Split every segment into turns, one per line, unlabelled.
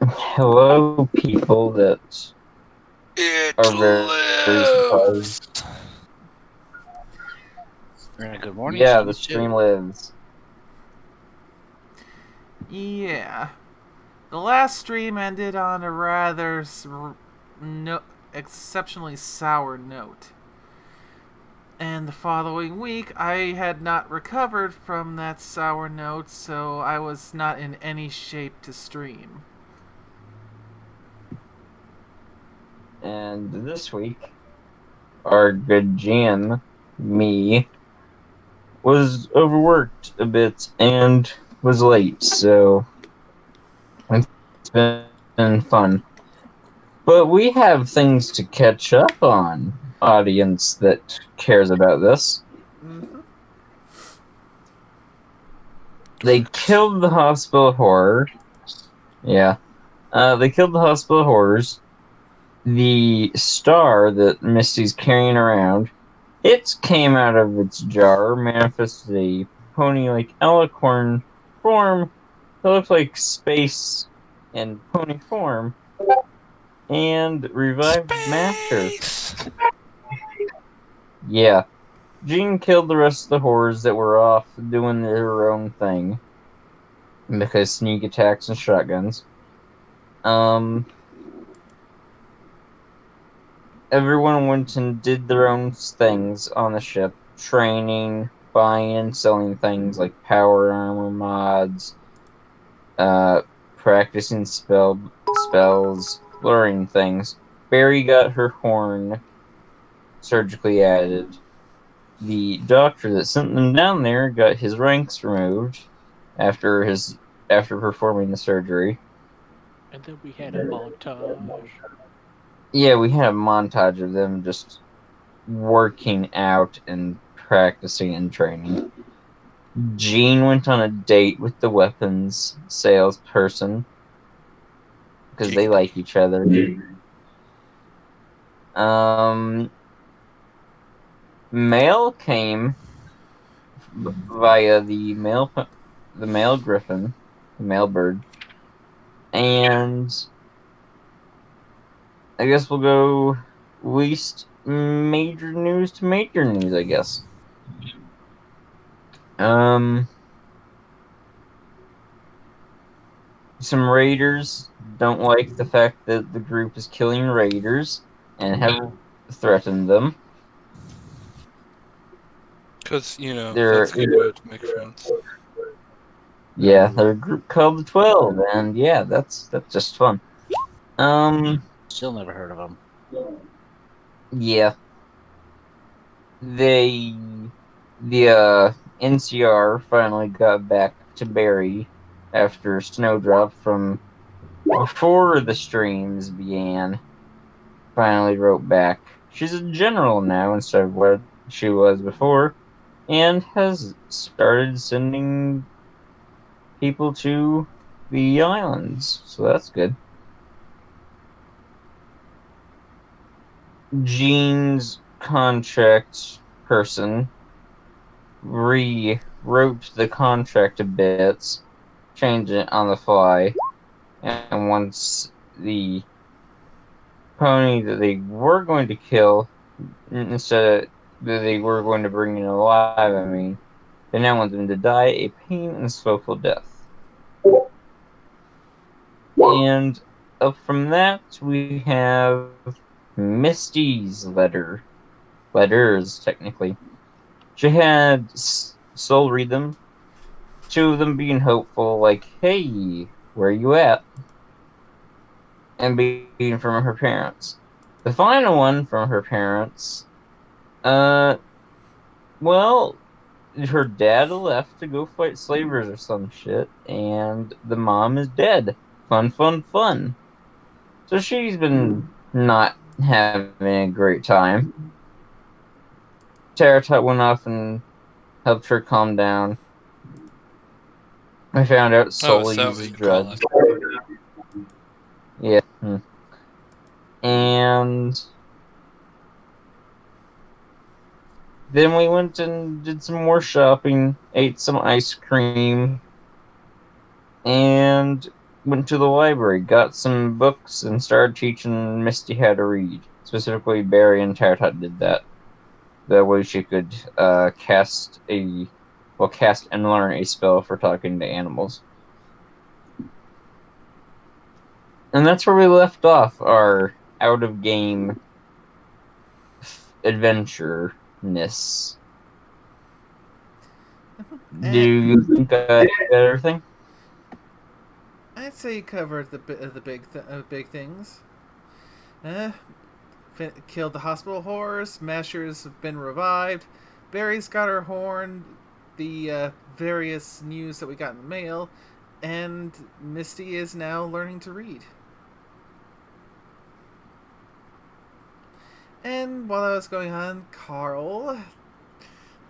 Hello, people that
It
are very
lives.
surprised.
Good morning
Yeah,
to
the
you
stream
too.
lives.
Yeah. The last stream ended on a rather exceptionally sour note. And the following week, I had not recovered from that sour note, so I was not in any shape to stream.
And this week, our good Jan, me, was overworked a bit and was late, so it's been fun. But we have things to catch up on, audience that cares about this.
Mm-hmm.
They killed the hospital horror. Yeah. They killed the hospital horrors. The star that Misty's carrying around, it came out of its jar, manifested a pony-like alicorn form that looked like space in pony form, and revived Masher.
Space.
Yeah. Jean killed the rest of the horrors that were off doing their own thing. Because sneak attacks and shotguns. Everyone went and did their own things on the ship, training, buying and selling things like power armor mods, practicing spells, learning things. Barry got her horn surgically added. The doctor that sent them down there got his ranks removed after performing the surgery.
And then we had a montage.
Yeah, we had a montage of them just working out and practicing and training. Jean went on a date with the weapons salesperson because they like each other. Mail came via the male griffin, the male bird, and I guess we'll go least major news to major news, I guess. Some raiders don't like the fact that the group is killing raiders and have threatened them.
Because,
They're
that's a good way to make friends.
yeah, they're a group called the 12, and yeah, that's just fun.
Still never heard of them.
Yeah. The NCR finally got back to Barry after Snowdrop from before the streams began. Finally wrote back. She's a general now instead of what she was before, and has started sending people to the islands, so that's good. Jean's contract person rewrote the contract a bit, changed it on the fly, and once the pony that they were going to kill, instead of that they were going to bring in alive, they now want them to die a pain and slothful death. And up from that, we have Misty's letters, technically. She had Soul read them, two of them being hopeful, like, hey, where you at? And being from her parents. The final one from her parents, well, her dad left to go fight slavers or some shit, and the mom is dead. Fun, fun, fun. So she's been not having a great time. Taratot went off and helped her calm down. I found out Soul uses drugs. Yeah. And then we went and did some more shopping, ate some ice cream, and went to the library, got some books, and started teaching Misty how to read. Specifically, Barry and Tartot did that. That way she could cast and learn a spell for talking to animals. And that's where we left off our out-of-game adventure-ness. Do you think I got everything?
I'd say you covered the big things. Killed the hospital horrors. Mashers have been revived. Barry's got her horn. The various news that we got in the mail, and Misty is now learning to read. And while that was going on, Carl,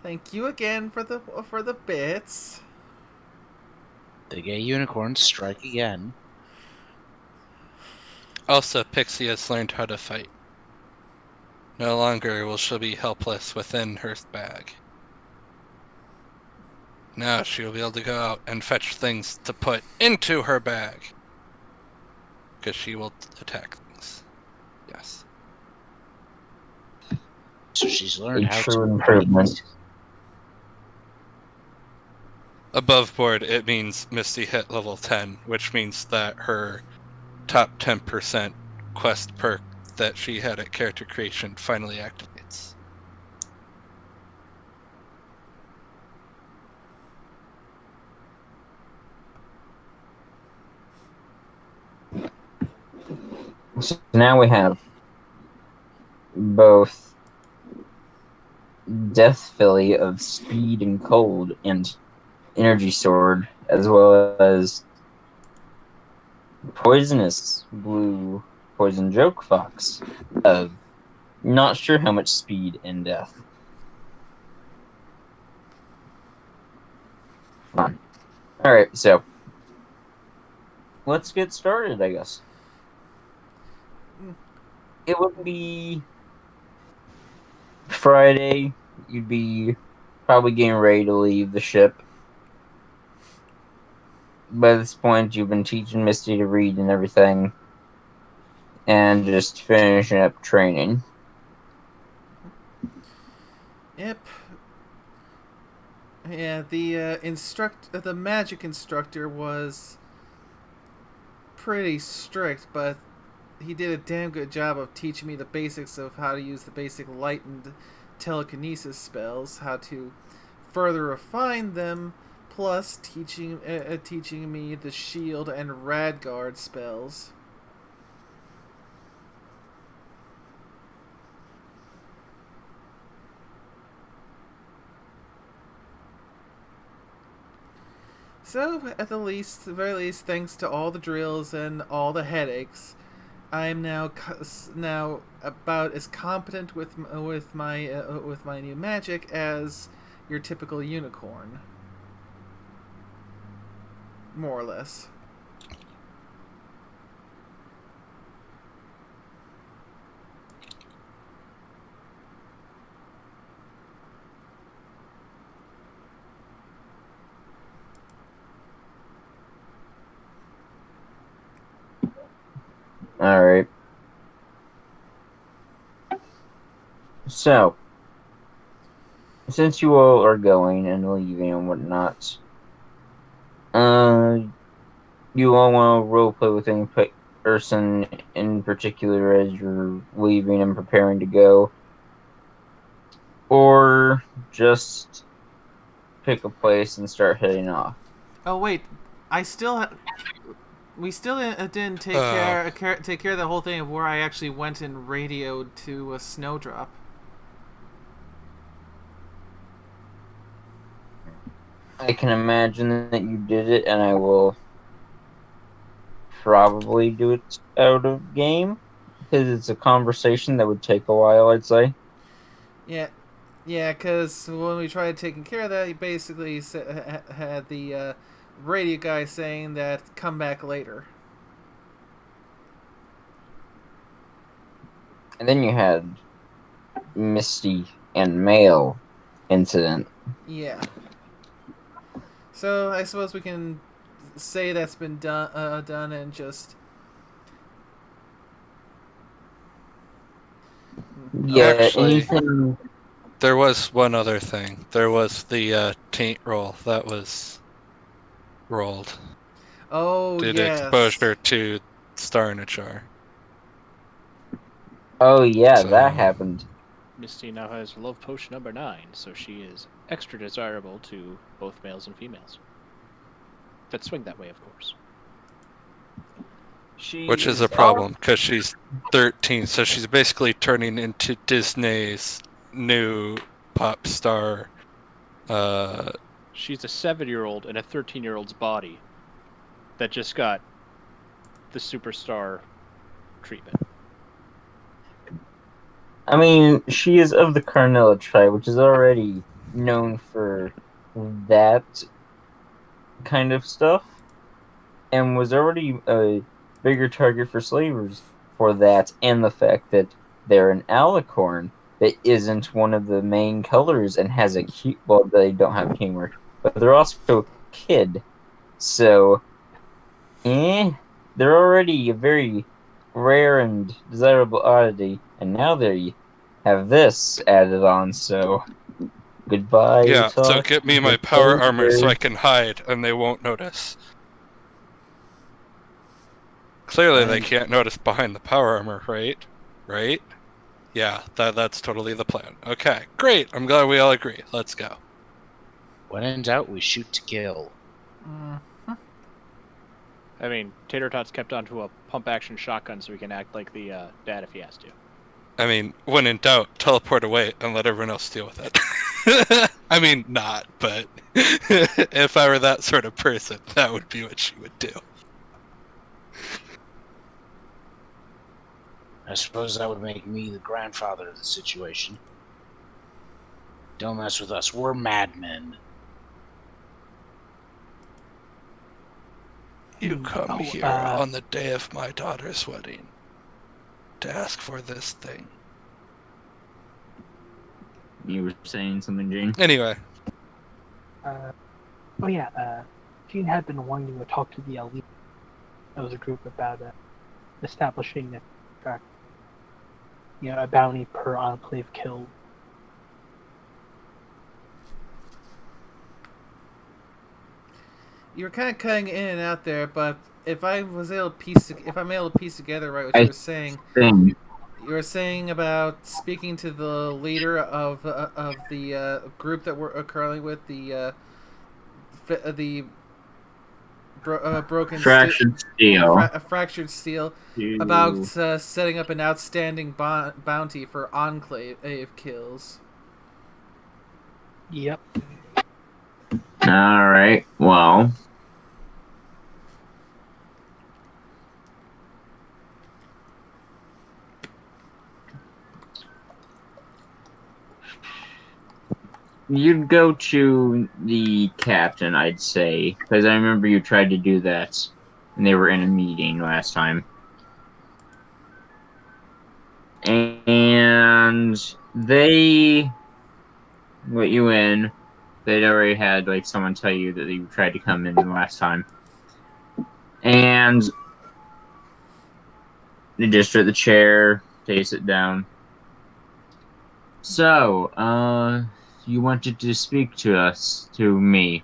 thank you again for the bits.
The gay unicorns strike again.
Also, Pixie has learned how to fight. No longer will she be helpless within her bag. Now she will be able to go out and fetch things to put into her bag. Because she will attack things. Yes.
So she's learned how
true
to
improvement.
Above board, it means Misty hit level 10, which means that her top 10% quest perk that she had at character creation finally activates.
So now we have both Death Filly of Speed and Cold and Energy Sword, as well as Poisonous Blue Poison Joke Fox of not sure how much speed and death. Fun. Alright, so let's get started, I guess. It would be Friday. You'd be probably getting ready to leave the ship. By this point, you've been teaching Misty to read and everything, and just finishing up training.
Yep. Yeah, the magic instructor was pretty strict, but he did a damn good job of teaching me the basics of how to use the basic light and telekinesis spells, how to further refine them, plus teaching me the shield and radguard spells. So, at the very least, thanks to all the drills and all the headaches, I'm now about as competent with my new magic as your typical unicorn, more or less.
Alright. So, since you all are going and leaving and whatnot, you all want to roleplay with any person in particular as you're leaving and preparing to go? Or just pick a place and start heading off?
Oh wait, we still didn't take care of the whole thing of where I actually went and radioed to a snowdrop.
I can imagine that you did it, and I will probably do it out of game, because it's a conversation that would take a while, I'd say.
Yeah, because when we tried taking care of that, he basically had the radio guy saying that come back later.
And then you had Misty and Mail incident.
Yeah. So I suppose we can say that's been done and just.
Yeah,
Actually-
anything.
There was one other thing. There was the taint roll that was rolled.
Oh
Due to
yes.
exposure to Star in a Jar.
Oh yeah,
So-
that happened.
Misty now has love potion number 9, so she is extra desirable to both males and females. That swing that way, of course.
Which is a problem, because she's 13, so she's basically turning into Disney's new pop star.
She's a 7-year-old in a 13-year-old's body that just got the superstar treatment.
I mean, she is of the Carnilla tribe, which is already known for that kind of stuff, and was already a bigger target for slavers for that, and the fact that they're an alicorn that isn't one of the main colors and has a cute. Well, they don't have teamwork, but they're also kid, so they're already a very rare and desirable oddity, and now they have this added on, so goodbye.
Yeah, so
talk.
get me my power armor so I can hide and they won't notice. Clearly they can't notice behind the power armor, right? Right? Yeah, that's totally the plan. Okay, great. I'm glad we all agree. Let's go.
When in doubt, we shoot to kill.
I mean, Tater Tots kept onto a pump-action shotgun so he can act like the dad if he has to.
I mean, when in doubt, teleport away and let everyone else deal with it. I mean, not, but if I were that sort of person, that would be what she would do.
I suppose that would make me the grandfather of the situation. Don't mess with us. We're madmen.
You come here on the day of my daughter's wedding to ask for this thing.
You were saying something, Jane?
Anyway.
Gene had been wanting to talk to the elite. That was a group about establishing a bounty per enclave killed.
You were kind of cutting in and out there, but if I'm able to piece together right what you were saying, you were saying about speaking to the leader of the group that we're currently with, the broken
fractured steel,
fractured steel, about setting up an outstanding bounty for enclave kills.
Yep.
All right. Well, you'd go to the captain, I'd say, because I remember you tried to do that, and they were in a meeting last time. And they let you in. They'd already had someone tell you that you tried to come in the last time. And they just took the chair, they sit down. So, you wanted to speak to us, to me.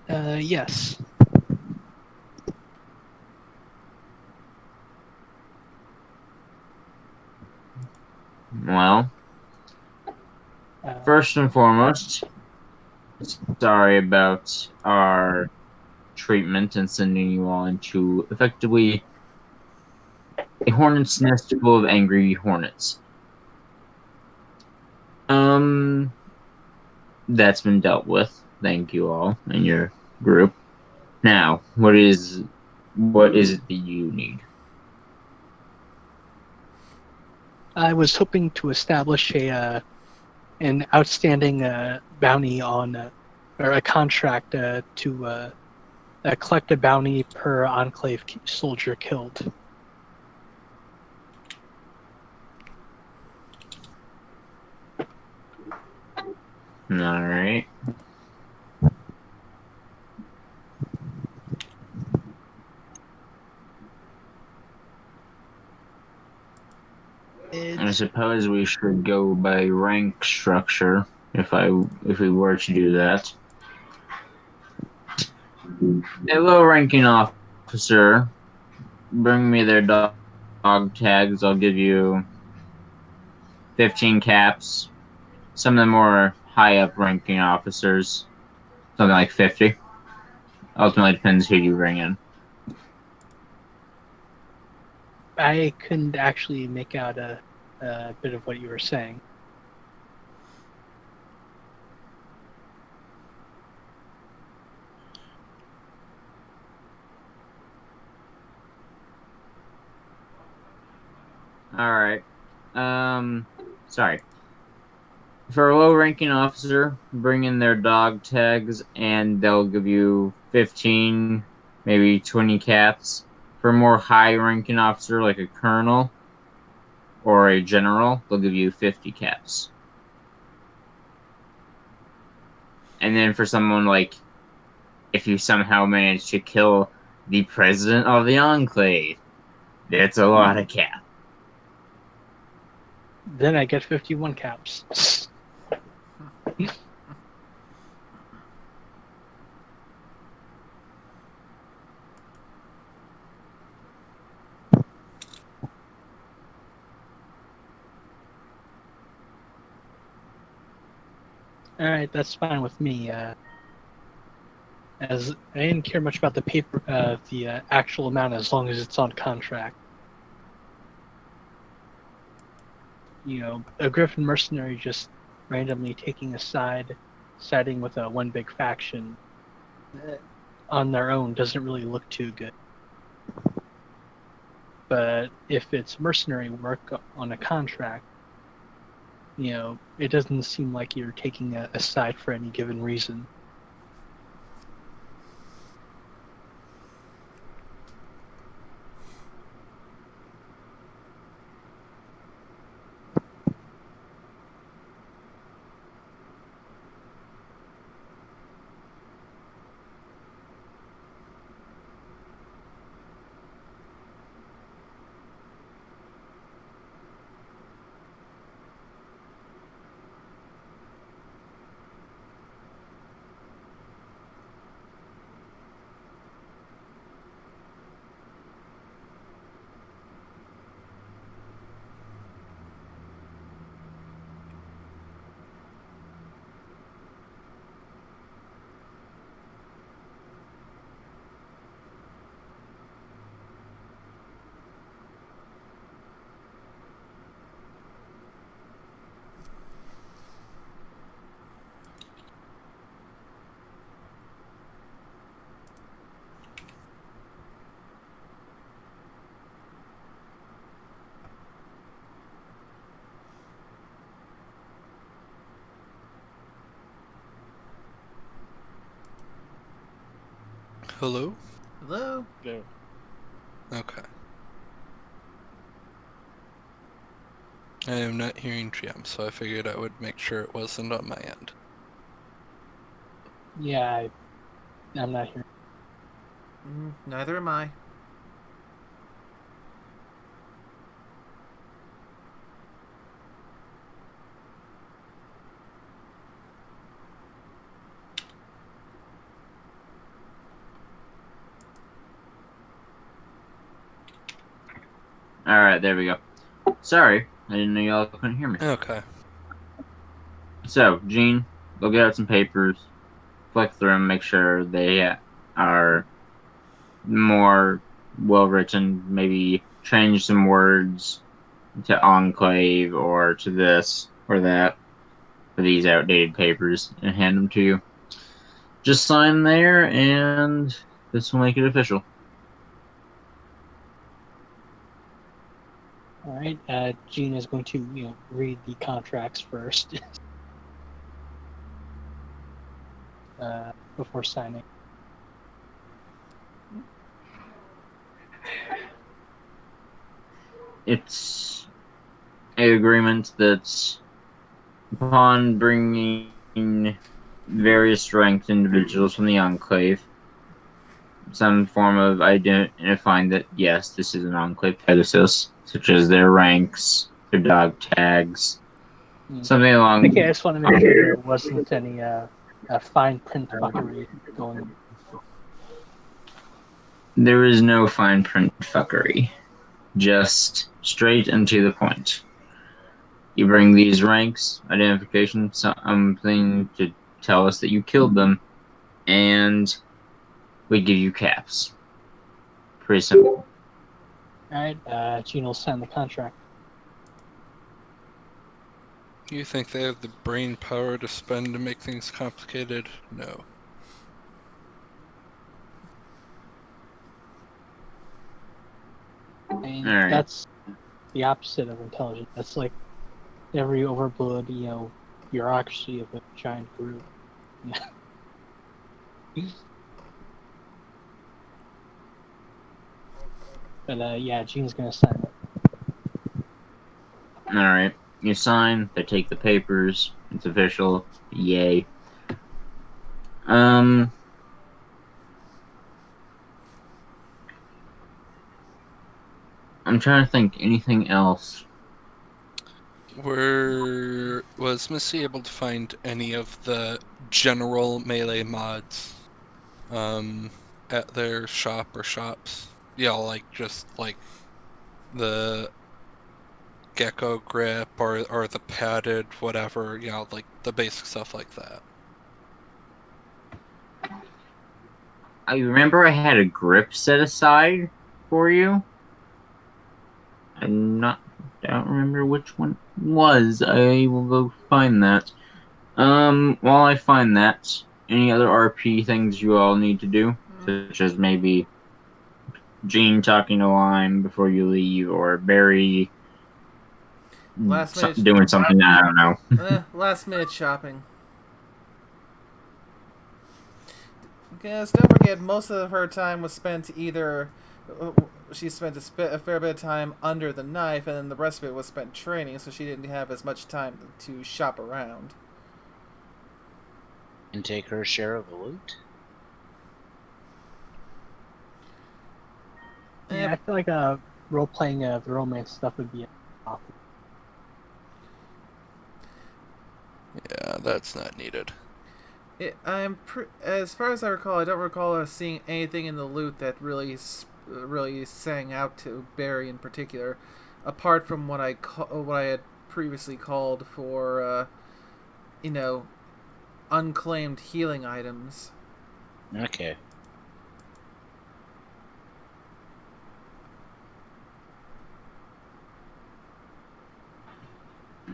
Yes.
Well, first and foremost, sorry about our treatment and sending you all into effectively a hornet's nest full of angry hornets. That's been dealt with. Thank you all and your group. Now, what is it that you need?
I was hoping to establish an outstanding bounty on, or a contract to collect a bounty per enclave soldier killed.
All right. I suppose we should go by rank structure if we were to do that. A low-ranking officer, bring me their dog tags. I'll give you 15 caps. Some of the more high-up-ranking officers, something like 50. Ultimately, depends who you bring in.
I couldn't actually make out a bit of what you were saying.
Alright. Sorry. For a low-ranking officer, bring in their dog tags, and they'll give you 15, maybe 20 caps. For a more high-ranking officer, like a colonel or a general, they'll give you 50 caps. And then for someone like, if you somehow manage to kill the president of the Enclave, that's a lot of caps.
Then I get 51 caps. Alright, that's fine with me. As I didn't care much about the paper, the actual amount, as long as it's on contract. You know, a Griffin mercenary just randomly taking a side, siding with one big faction on their own doesn't really look too good. But if it's mercenary work on a contract, you know, it doesn't seem like you're taking a side for any given reason.
Hello?
Hello?
No.
Okay. I am not hearing GM, so I figured I would make sure it wasn't on my end.
Yeah, I'm not here.
Neither am I.
Alright, there we go. Sorry, I didn't know y'all couldn't hear me.
Okay.
So, Gene, go get out some papers, flick through them, make sure they are more well-written, maybe change some words to Enclave or to this or that for these outdated papers and hand them to you. Just sign there, and this will make it official.
All right, Gene is going to, you know, read the contracts first before signing.
It's an agreement that's upon bringing various ranked individuals from the Enclave, some form of identifying that, yes, this is an Enclave Pegasus, such as their ranks, their dog tags,
Mm.
something along.
Okay, I just want to make sure there wasn't any fine print fuckery going on.
There is no fine print fuckery, just straight and to the point. You bring these ranks, identification, something to tell us that you killed them, and we give you caps. Pretty simple.
Alright, Gene will sign the contract.
You think they have the brain power to spend to make things complicated? No.
I mean,
Alright.
that's the opposite of intelligence. That's like every overblown, bureaucracy of a giant group. But yeah, Gene's gonna sign it.
Alright. You sign, they take the papers, it's official. Yay. I'm trying to think anything else.
Was Missy able to find any of the general melee mods at their shop or shops? Yeah, like just like the gecko grip or the padded whatever, like the basic stuff like that.
I remember I had a grip set aside for you. I don't remember which one it was. I will go find that. While I find that, any other RP things you all need to do? Such as maybe Gene talking to Lime before you leave, or Barry doing something I don't know.
Last minute shopping. Because don't forget, most of her time was spent either. She spent a fair bit of time under the knife, and then the rest of it was spent training, so she didn't have as much time to shop around.
And take her share of the loot?
Yeah, I feel like role-playing the romance stuff would be awful.
Yeah, that's not needed.
As far as I recall, I don't recall us seeing anything in the loot that really sang out to Barry in particular, apart from what I had previously called for, unclaimed healing items.
Okay.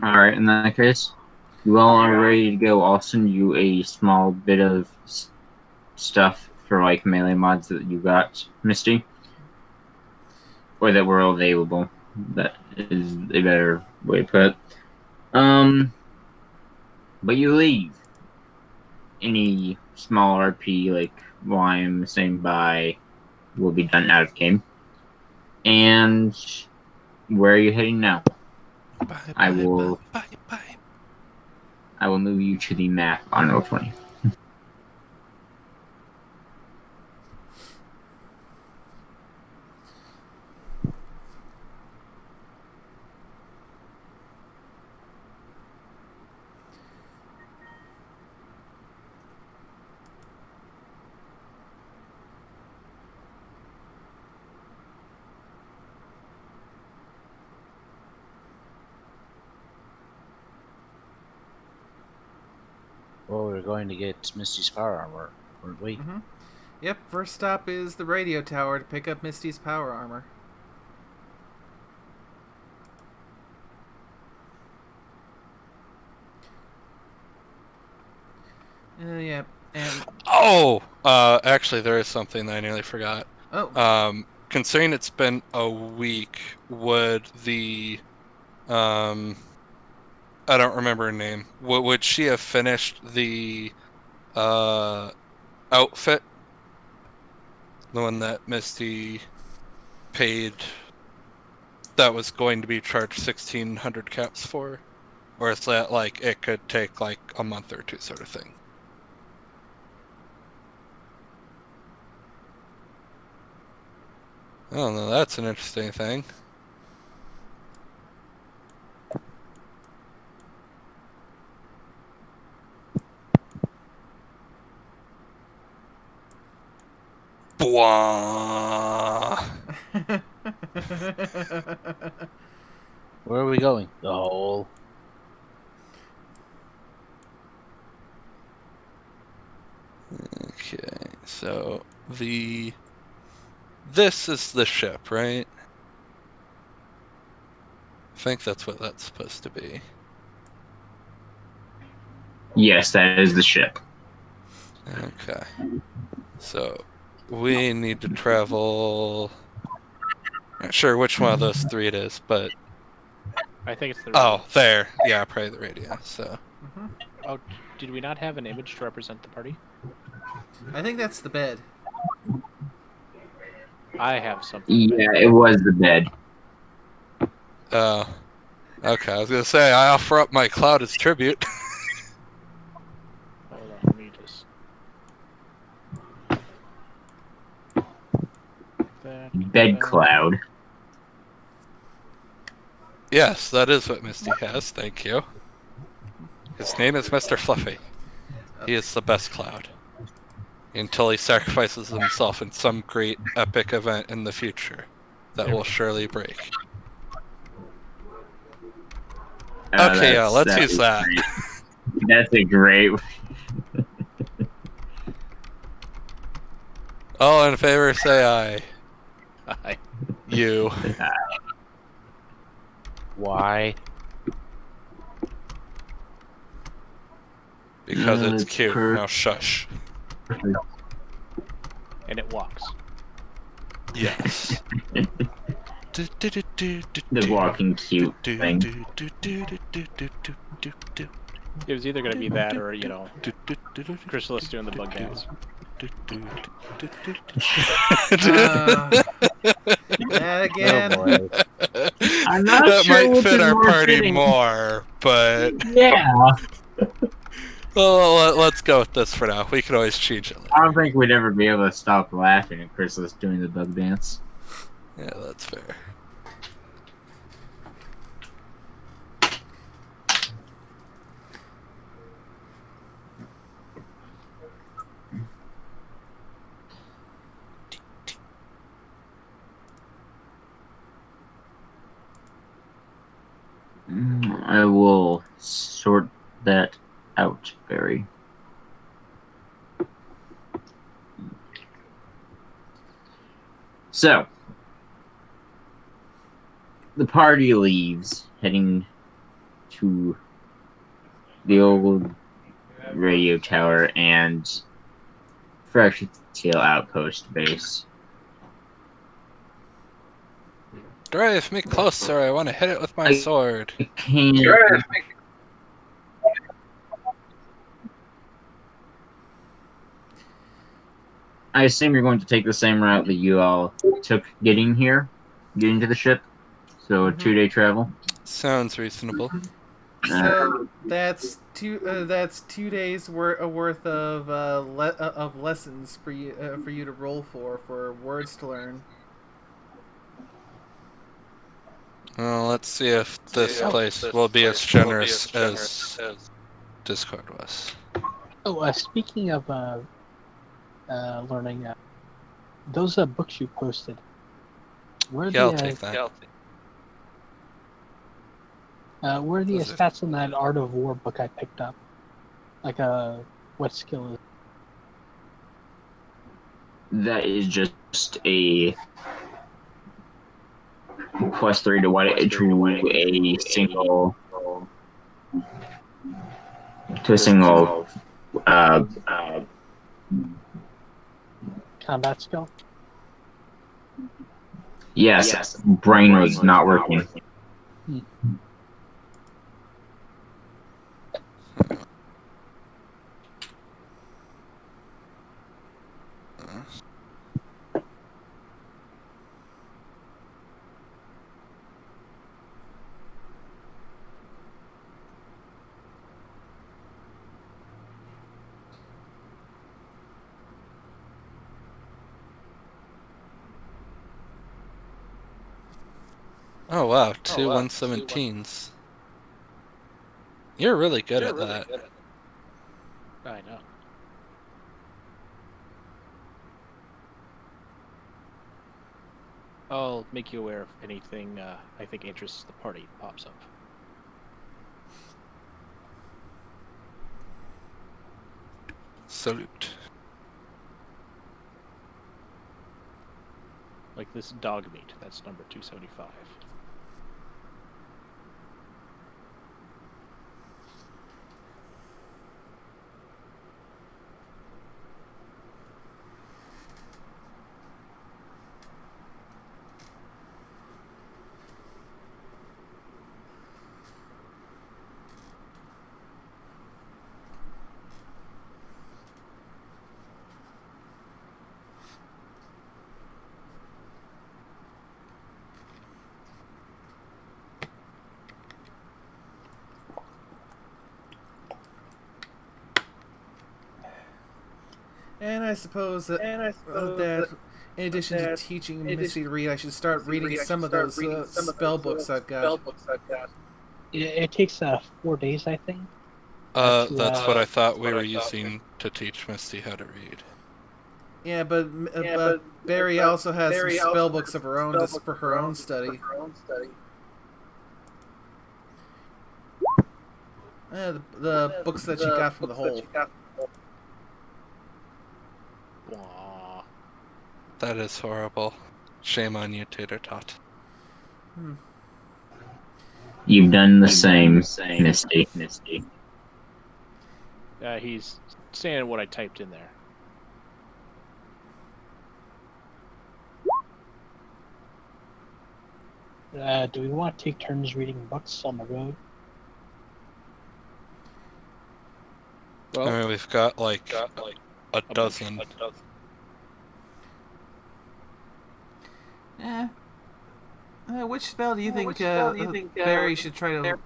Alright, in that case, you all are ready to go. I'll send you a small bit of stuff for like melee mods that you got, Misty. Or that were available. That is a better way to put it. But you leave. Any small RP like Lime saying bye will be done out of game. And where are you heading now?
Bye,
I will move you to the map on Roll20.
Well, we were going to get Misty's power armor, weren't we?
Mm-hmm. Yep, first stop is the radio tower to pick up Misty's power armor. Yeah, and...
actually, there is something that I nearly forgot.
Oh.
Considering it's been a week, would the... I don't remember her name. Would she have finished the outfit? The one that Misty paid that was going to be charged 1,600 caps for? Or is that like it could take like a month or two sort of thing? I don't know, that's an interesting thing. Bwah.
Where are we going? The hole.
Okay, so this is the ship, right? I think that's what that's supposed to be.
Yes, that is the ship.
Okay. So we need to travel. Not sure which one of those three it is, but
I think it's the
oh,
radio.
there. Yeah, probably the radio. So
Mhm.
Oh, did we not have an image to represent the party?
I think that's the bed.
I have something.
Yeah, it was the bed.
oh, okay. I was gonna say I offer up my cloud as tribute.
Hold on, let me just.
Bed cloud.
Yes, that is what Misty has. Thank you. His name is Mr. Fluffy. He is the best cloud. Until he sacrifices himself in some great epic event in the future that will surely break. Okay, yeah, let's use that.
Great. That's a great.
All in favor, say aye.
Aye.
You.
Why?
Because it's
It's
cute.
per-
Now shush.
And it walks.
Yes.
The walking cute thing.
It was either going to be that or, Chrysalis doing the bug dance.
That again.
Oh boy.
I'm not
that
sure
might
which
fit
is
our
more
party
fitting.
more, but
Yeah.
well, let's go with this for now. We can always change it later.
I don't think we'd ever be able to stop laughing at Chrysalis doing the bug dance.
Yeah, that's fair.
I will sort that out, Barry. So, the party leaves, heading to the old radio tower and Fresh Tail Outpost base.
Drive me closer. I want to hit it with my sword.
I can't. I assume you're going to take the same route that you all took getting to the ship. So a 2-day travel.
Sounds reasonable.
So that's 2 days worth of lessons for you to roll for words to learn.
Well, let's see if this place will be as generous as Discord was.
Oh, speaking of learning, those books you posted, where are
Yeah, I'll
the
take that.
where are the
Those are-
stats in that Art of War book I picked up? Like, what skill is?
That is just a +3 to a single
Combat skill?
yes, brain was not working.
Oh wow, two 117s. You're really good at that.
I know. I'll make you aware of anything I think interests the party pops up.
Salute.
Like this dog meat, that's number 275.
And I suppose that, in addition to teaching Missy to read, I should start reading some of those spell books I've got.
It takes 4 days, I think.
That's what I thought we were using to teach Misty how to read.
Yeah, but Barry also has some spell books of her own just for her own study. The books that she got from the hole.
Blah.
That is horrible. Shame on you, Tater Tot.
You've done the same, Misty.
He's saying what I typed in there.
Do we want to take turns reading books on the road?
Well,
I mean, we've got like a dozen.
Which spell do you think Barry should try to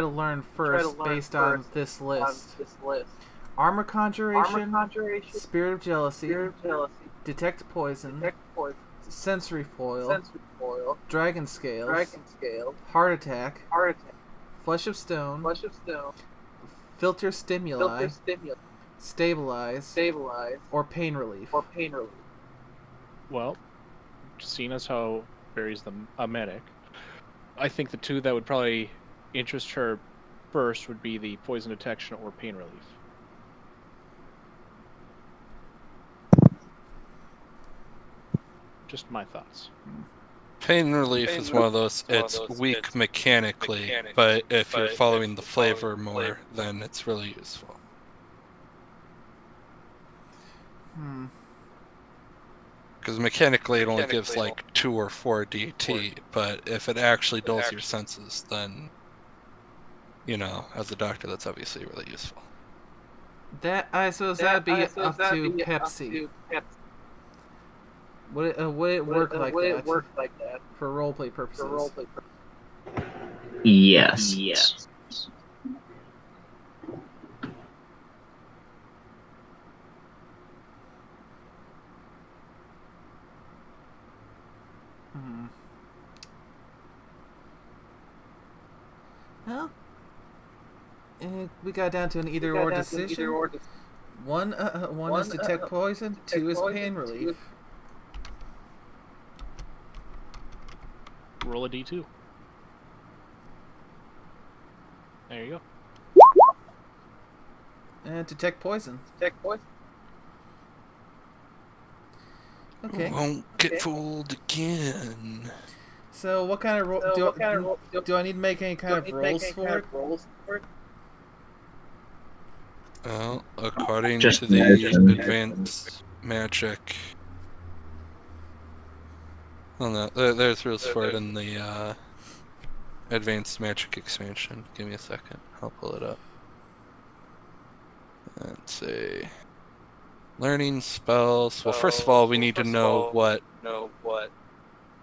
learn first based on this list? Armor conjuration, spirit of jealousy, detect poison, sensory foil, dragon scales, heart attack, flesh of stone, filter stimuli, stabilize, or pain relief.
well, seeing as how Barry's a medic, I think the two that would probably interest her first would be the poison detection or pain relief. Just my thoughts.
Pain relief is one of those, it's weak mechanically, but if you're following the flavor more, then it's really useful. Because mechanically it only gives like 2 or 4 DT, but if it actually dulls your senses, then, you know, as a doctor, that's obviously really useful.
That I suppose that'd be up to Pepsi. Would it work like that for roleplay purposes?
Yes.
Well, we got down to an either-or decision. One is detect poison, 2 is pain relief.
Roll a d2. There you go.
And detect poison. Okay.
Won't get fooled again.
So what kind of do I need to make any kind of rolls for it?
Well, according
Just
to the
imagine.
advanced magic... Well, no, there's rules for it in the advanced magic expansion. Give me a second, I'll pull it up. Let's see. Learning spells. Well, first of all, we need to know what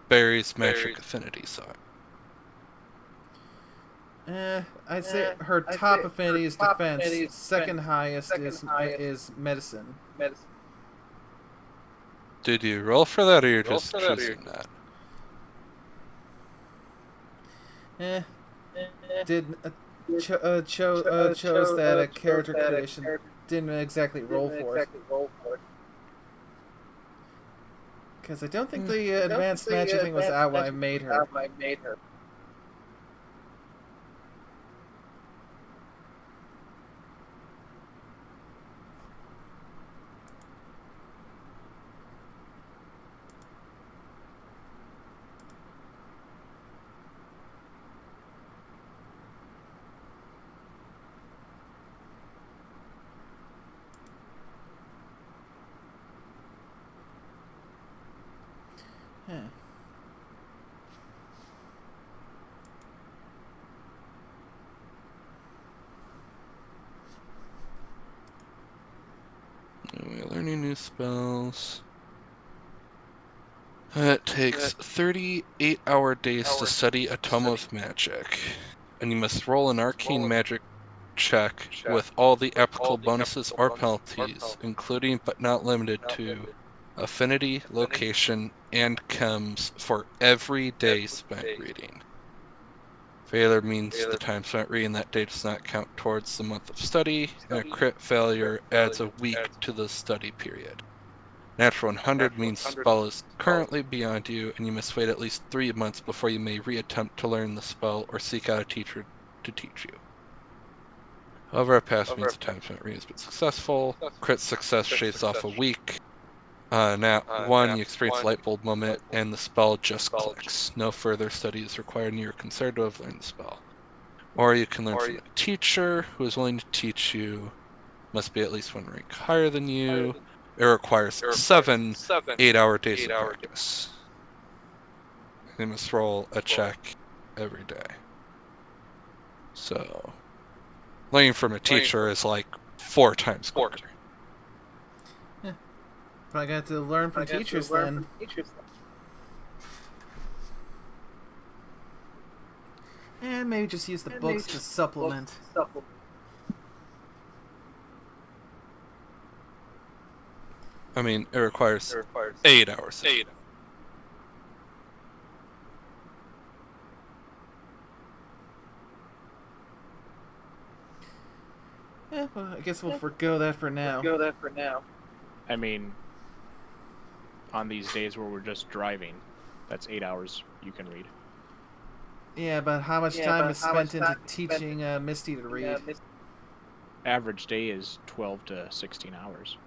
Barry's magic affinities are.
I'd say her top affinity is defense. Second highest is medicine.
Did you roll for that, or you're just choosing that?
Chose that character creation. Didn't exactly roll for it. Because I don't think the advanced magic thing was out when I made her. Huh.
We're learning new spells. It takes 38-hour days to study a tome of magic, and you must roll an arcane magic check with all the applicable bonuses or penalties, including but not limited to affinity, location, and chems for every day spent reading. Failure means the time spent reading that day does not count towards the month of study, and a crit failure adds a week to the study period. Natural 100 means spell is currently beyond you, and you must wait at least 3 months before you may reattempt to learn the spell or seek out a teacher to teach you. However, a pass means the time spent reading has been successful. Crit success shaves off a week. Nat 1, you experience a light bulb moment, and the spell just clicks. No further study is required, and you are considered to have learned the spell. Or you can learn from a teacher who is willing to teach you. Must be at least 1 rank higher than you. It requires 7 8-hour days of practice. You must roll a check every day. So, learning from a teacher is like 4 times quicker.
But I got to learn from teachers then. And maybe just use the books to supplement.
I mean, it requires 8 hours.
Yeah, well, I guess we'll forgo that for now.
I mean, on these days where we're just driving, that's 8 hours you can read.
Yeah, but how much time is spent into teaching Misty to read?
Average day is 12 to 16 hours.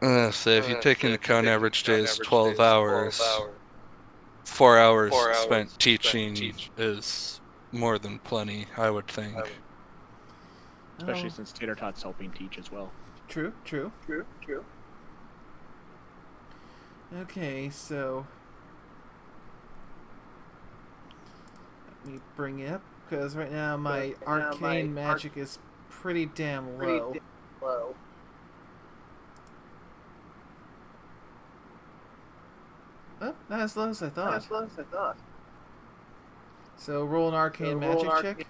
So if you take into account average day is 12 hours, 4 hours spent teaching is more than plenty, I would think.
Especially since Tater Tot's helping teach as well.
True. Okay, so let me bring it up, because right now my arcane magic is pretty damn low. Oh, not as low as I thought. So roll an arcane magic check.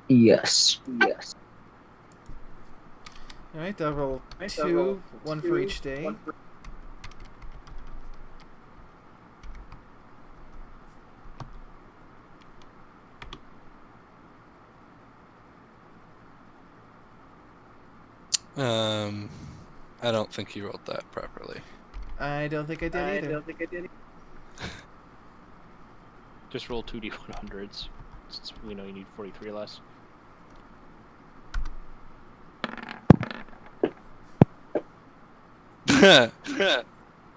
Yes.
Alright, I'll roll 2, 1 for each day.
I don't think you rolled that properly.
I don't think I did either.
Just roll 2d100s, since we know you need 43 less.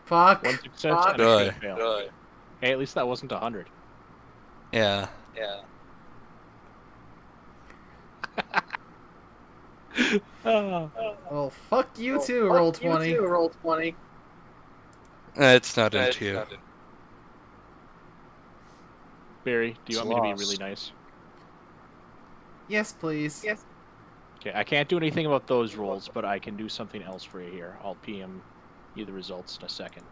Fuck.
1 success and a crit fail. Hey, at least that wasn't 100.
Yeah.
Well, fuck you too, roll 20.
It's not into you.
Barry, do you want me to be really nice?
Yes, please.
Okay, I can't do anything about those rolls, but I can do something else for you here. I'll PM you the results in a second.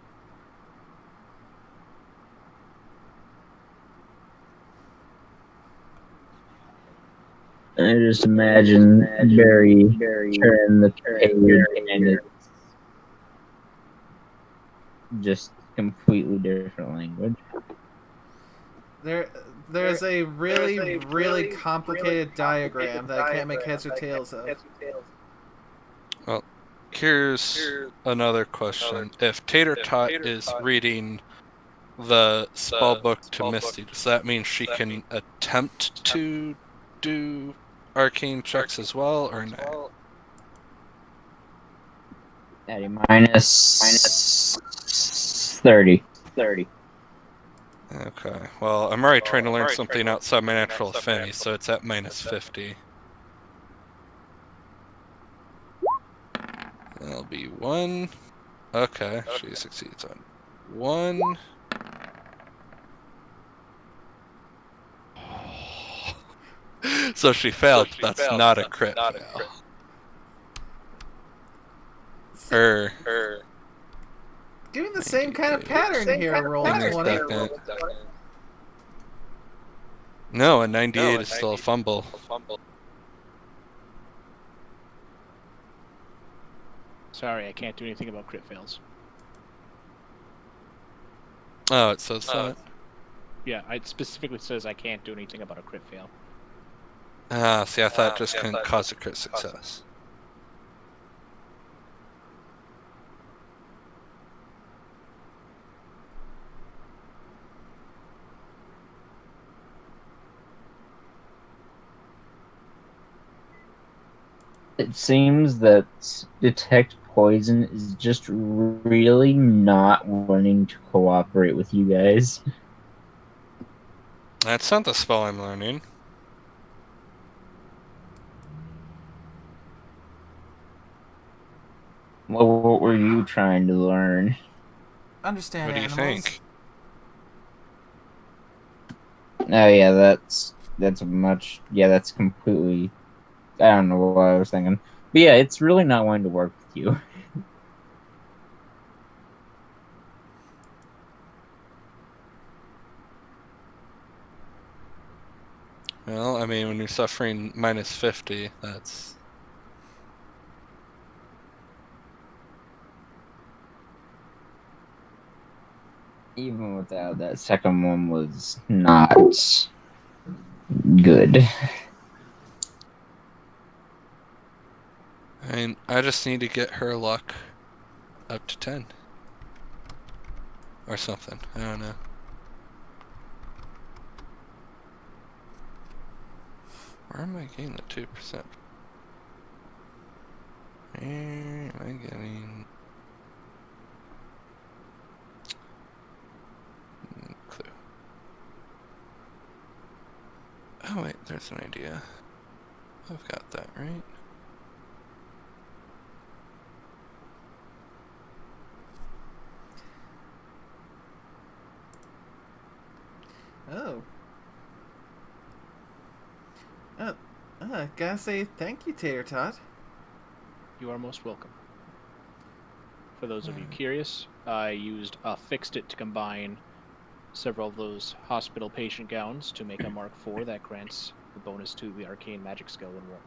I just imagine Barry turn the page and it's just completely different language.
There's a really complicated diagram that I can't make heads or tails of.
Well, Here's another question. If Tater Tot is reading the spell book to Misty, does that mean she can attempt to do arcane checks as well, or no?
At a minus 30.
Okay. Well, I'm already trying to learn something outside my natural affinity, so it's at minus 50. That'll be 1. Okay, she succeeds on 1. So she failed. That's not a crit fail.
Giving the same kind of pattern here, roll 20.
No, a 98 is still a fumble.
Sorry, I can't do anything about crit fails.
Oh, it says that?
Yeah, it specifically says I can't do anything about a crit fail.
Ah, see, I thought it just couldn't cause a crit success.
It seems that detect poison is just really not wanting to cooperate with you guys.
That's not the spell I'm learning.
Well, what were you trying to learn?
Understand
What do you
animals.
think?
Oh yeah, that's completely. I don't know what I was thinking, but yeah, it's really not wanting to work with you.
Well, I mean, when you're suffering minus 50, that's...
Even without that second one was not good.
I mean, I just need to get her luck up to 10. Or something. I don't know. Where am I getting the 2%? Where am I getting... Clue. Oh wait, there's an idea. I've got that, right?
Oh. Gotta say thank you, Tater Tot.
You are most welcome. For those of you curious, I used Fixed It to combine several of those hospital patient gowns to make a Mark IV that grants the bonus to the arcane magic skill when worn.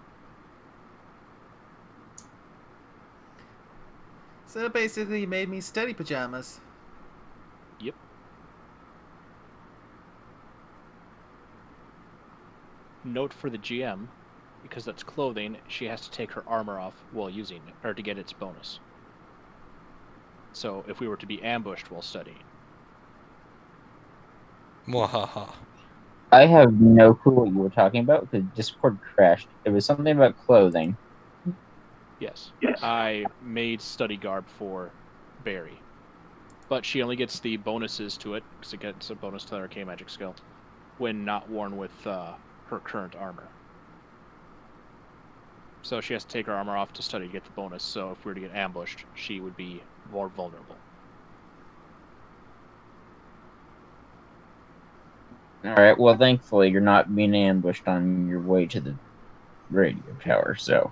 So basically, you made me study pajamas.
Yep. Note for the GM, because that's clothing, she has to take her armor off while using it, or to get its bonus. So if we were to be ambushed while studying.
Mwahaha.
I have no clue what you were talking about because Discord crashed. It was something about clothing.
Yes. I made study garb for Barry. But she only gets the bonuses to it, because it gets a bonus to the arcane magic skill, when not worn with her current armor. So she has to take her armor off to study to get the bonus, so if we were to get ambushed, she would be more vulnerable.
Alright, well, thankfully, you're not being ambushed on your way to the radio tower, so.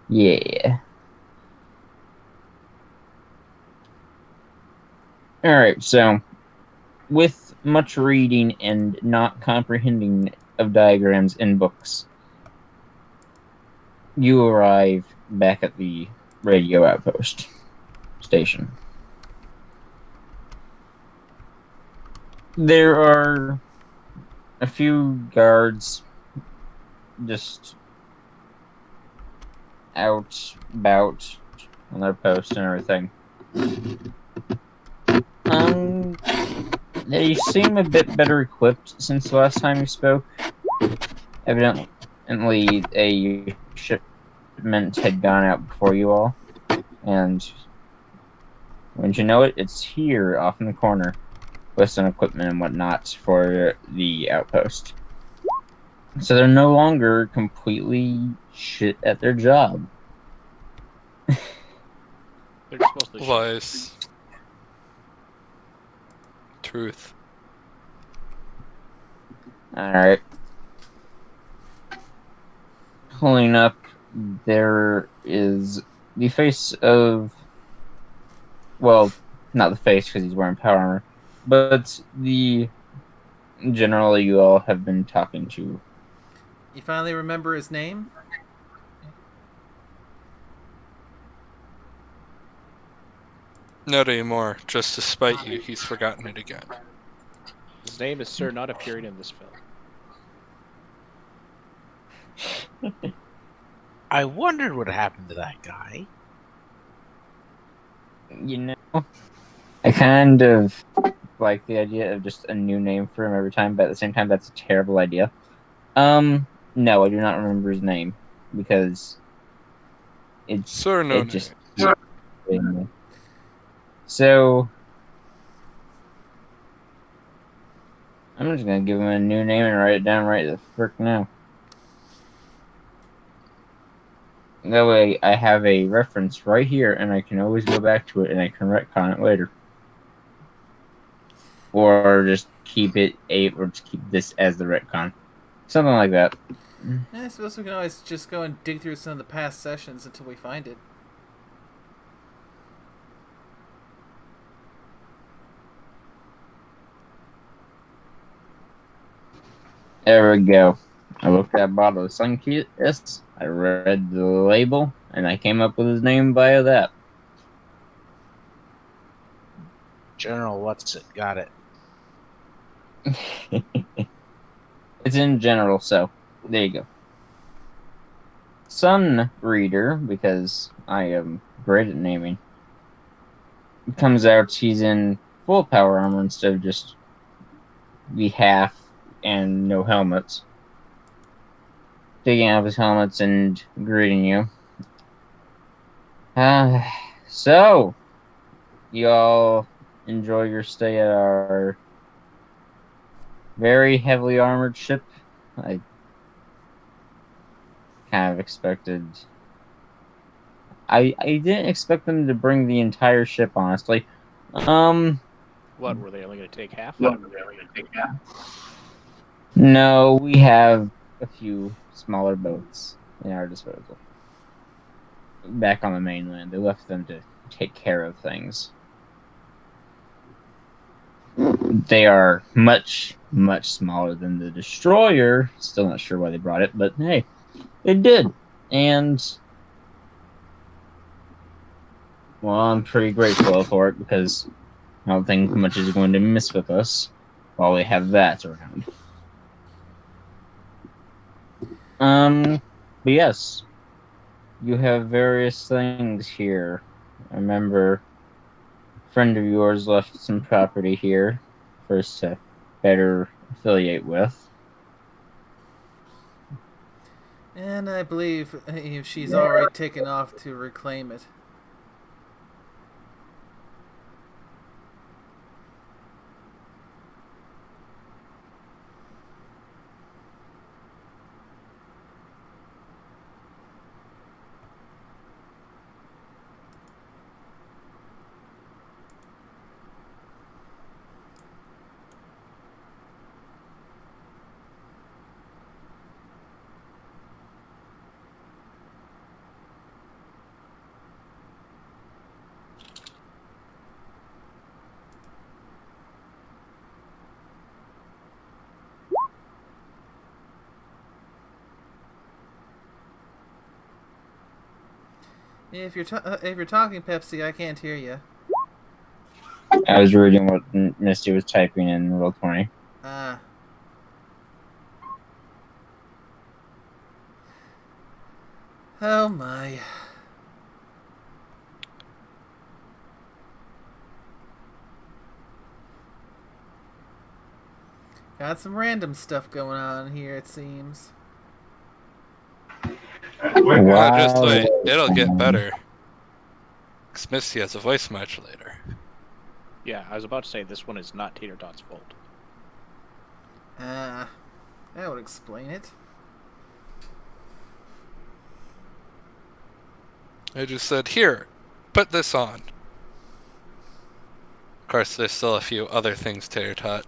Yeah. Alright, so. With much reading and not comprehending of diagrams in books, you arrive back at the radio outpost station. There are a few guards just out about on their post and everything. They seem a bit better equipped since the last time you spoke. Evidently, a shipment had gone out before you all, and wouldn't you know it, it's here off in the corner with some equipment and whatnot for the outpost. So they're no longer completely shit at their job.
They're just mostly shit.
Lies. Truth.
Alright. Pulling up, there is the face of... Well, not the face because he's wearing power armor, but the general you all have been talking to.
You finally remember his name?
Not anymore. Just to spite you, he's forgotten it again.
His name is Sir Not Appearing in this film.
I wondered what happened to that guy.
You know, I kind of like the idea of just a new name for him every time, but at the same time, that's a terrible idea. No, I do not remember his name because it's
Sir No
it just.
Name.
So I'm just gonna give him a new name and write it down right the frick now. That way, I have a reference right here, and I can always go back to it, and I can retcon it later, or just keep this as the retcon, something like that.
I suppose we can always just go and dig through some of the past sessions until we find it.
There we go. I looked at a bottle of Sunkiss, I read the label, and I came up with his name via that.
General, what's it? Got it.
It's in general, so there you go. Sun Reader, because I am great at naming, comes out, he's in full power armor instead of just the half and no helmets. Taking off his helmets and greeting you. So, you all enjoy your stay at our very heavily armored ship. I kind of expected... I didn't expect them to bring the entire ship, honestly.
What, were they only going to take half?
No, we have a few smaller boats in our disposal. Back on the mainland, they left them to take care of things. They are much, much smaller than the destroyer. Still not sure why they brought it, but hey, they did. And, well, I'm pretty grateful for it because I don't think much is going to miss with us while we have that around. But yes, you have various things here. I remember a friend of yours left some property here for us to better affiliate with.
And I believe she's already taken off to reclaim it. If you're talking, Pepsi, I can't hear you.
I was reading what Misty was typing in Roll20.
Ah. Oh my. Got some random stuff going on here, it seems.
Just wait. It'll get better. 'Cause Misty has a voice modulator.
Yeah, I was about to say this one is not Tater Tot's fault.
That would explain it.
I just said, here, put this on. Of course, there's still a few other things Tater Tot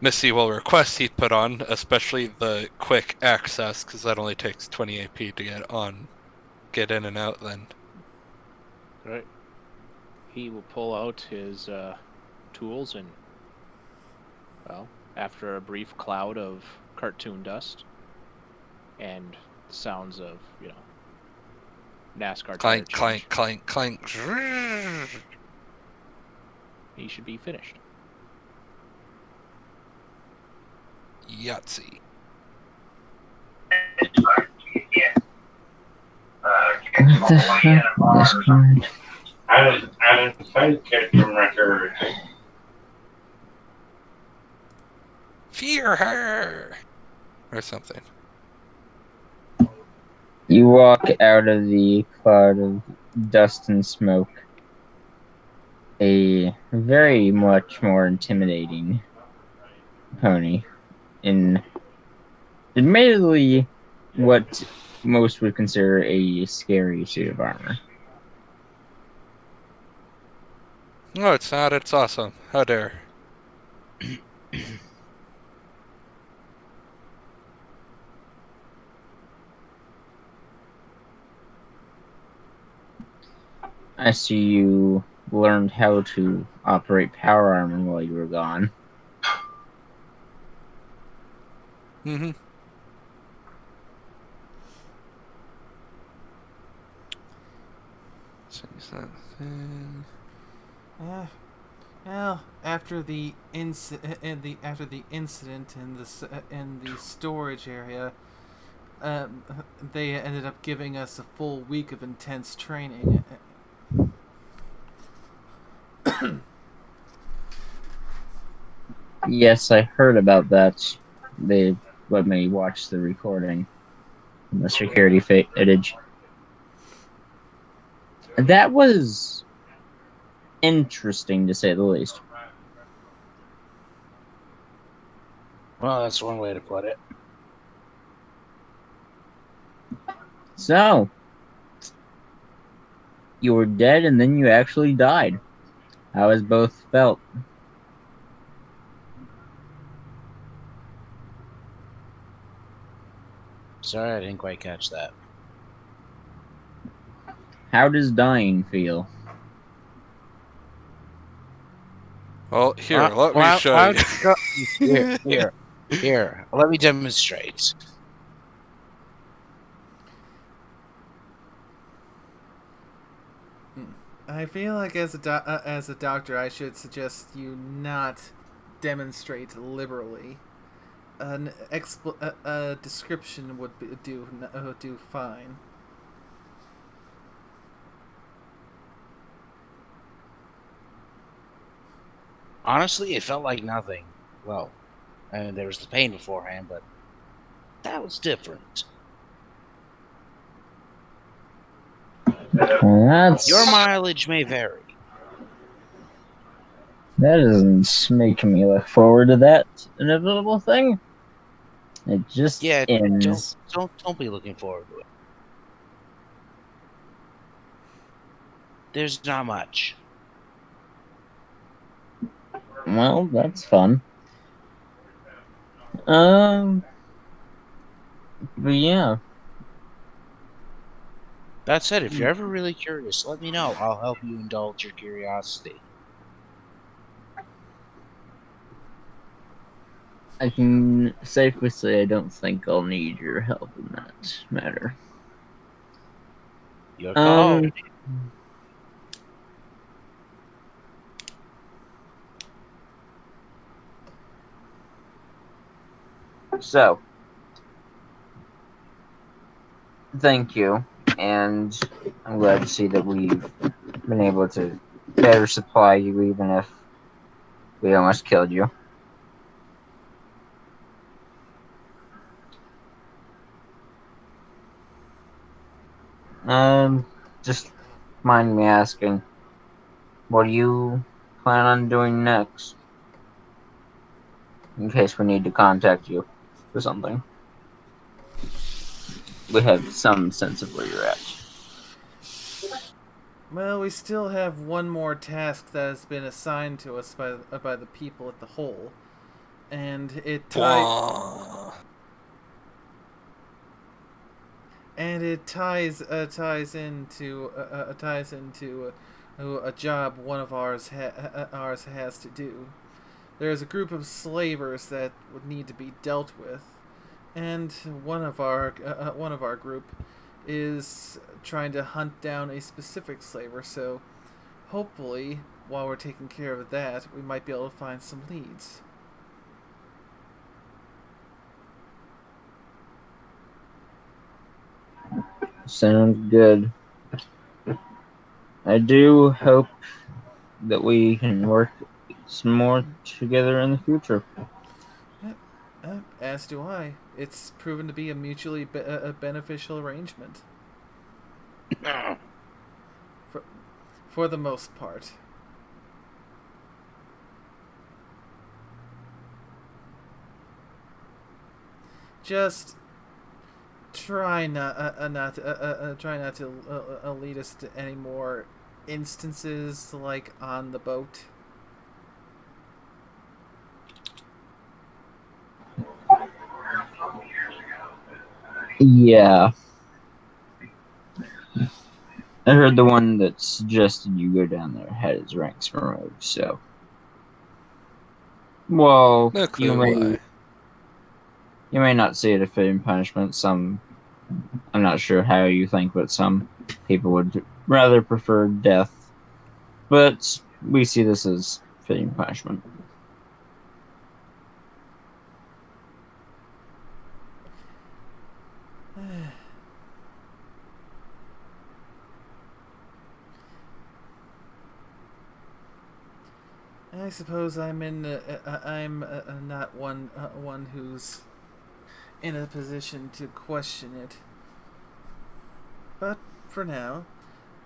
Missy will request he put on, especially the quick access, because that only takes 20 AP to get in and out then.
Right. He will pull out his tools and, well, after a brief cloud of cartoon dust and sounds of, NASCAR tire
Clank,
change,
clank, clank, clank.
he should be finished.
Yahtzee. Fear her! Or something.
You walk out of the cloud of dust and smoke. A very much more intimidating pony in admittedly what most would consider a scary suit of armor.
No, it's not. It's awesome. How dare.
I see you learned how to operate power armor while you were gone.
Mm-hmm.
Well, after the incident in the storage area, they ended up giving us a full week of intense training.
Yes, I heard about that. They let me watch the recording from the security footage. That was interesting, to say the least.
Well, that's one way to put it.
So, you were dead and then you actually died. How has both felt?
Sorry, I didn't quite catch that.
How does dying feel?
Well, here, let me show you.
Here. Let me demonstrate.
I feel like as a doctor, I should suggest you not demonstrate liberally. A description would do fine.
Honestly, it felt like nothing. Well, there was the pain beforehand, but that was different. Your mileage may vary.
That doesn't make me look forward to that inevitable thing. It just ends.
Don't be looking forward to it. There's not much.
Well, that's fun. But yeah.
That said, if you're ever really curious, let me know. I'll help you indulge your curiosity.
I can safely say I don't think I'll need your help in that matter.
Your call.
So, thank you, and I'm glad to see that we've been able to better supply you even if we almost killed you. Just mind me asking, what do you plan on doing next? In case we need to contact you for something. We have some sense of where you're at.
Well, we still have one more task that has been assigned to us by the people at the hole, and it
Blah.
ties into a job one of ours has to do. There's a group of slavers that would need to be dealt with, and one of our group is trying to hunt down a specific slaver. So, hopefully, while we're taking care of that, we might be able to find some leads.
Sounds good. I do hope that we can work some more together in the future.
As do I. It's proven to be a mutually beneficial arrangement. For the most part. Just try not to lead us to any more instances like on the boat.
Yeah. I heard the one that suggested you go down there had his ranks removed, so. Well,
No clue why.
you may not see it as fitting punishment. I'm not sure how you think, but some people would rather prefer death. But we see this as fitting punishment.
I suppose I'm not one who's in a position to question it. But for now,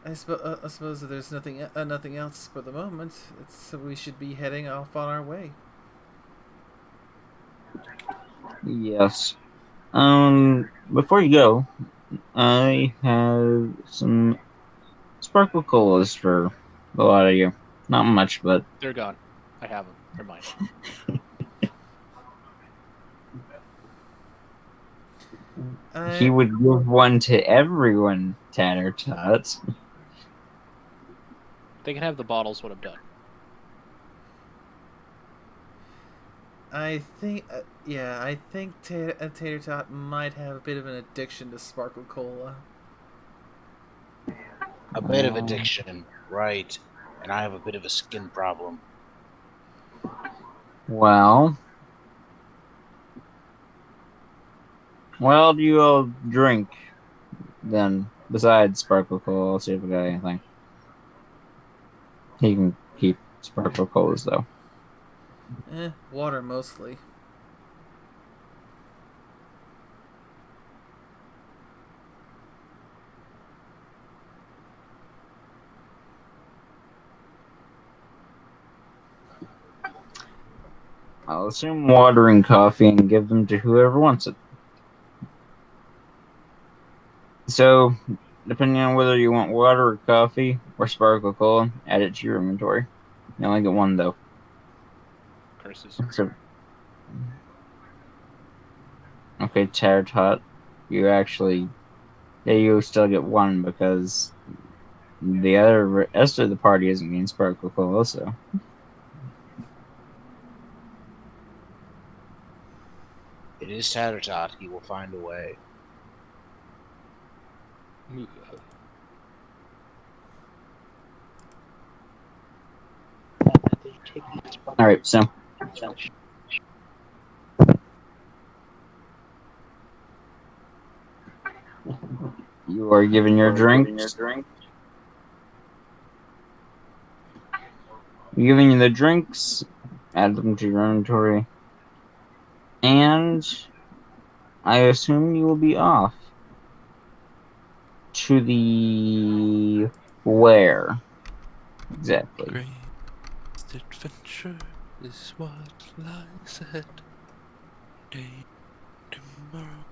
I suppose that there's nothing else for the moment. We should be heading off on our way.
Yes. Before you go, I have some sparkle colas for a lot of you. Not much, but
They're gone. I have them. They're mine.
he would give one to everyone, Tanner Tots.
They can have the bottles when I'm done.
I think Tater Tot might have a bit of an addiction to Sparkle Cola.
A bit of addiction, right? And I have a bit of a skin problem.
Well, do you all drink then? Besides Sparkle Cola, I'll see if I got anything. He can keep Sparkle Colas though.
Water mostly.
I'll assume water and coffee and give them to whoever wants it. So, depending on whether you want water or coffee or Sparkle Cola, add it to your inventory. You only get one though.
Curses.
So, okay, Tater Tot, you still get one because the rest of the party isn't getting Sparkle Cola, so.
It is Tattertot. He will find a way.
Alright, so. You are given your drinks. You're giving you the drinks, add them to your inventory, and I assume you will be off To the where? Exactly.
Greatest adventure is what lies ahead. Day tomorrow.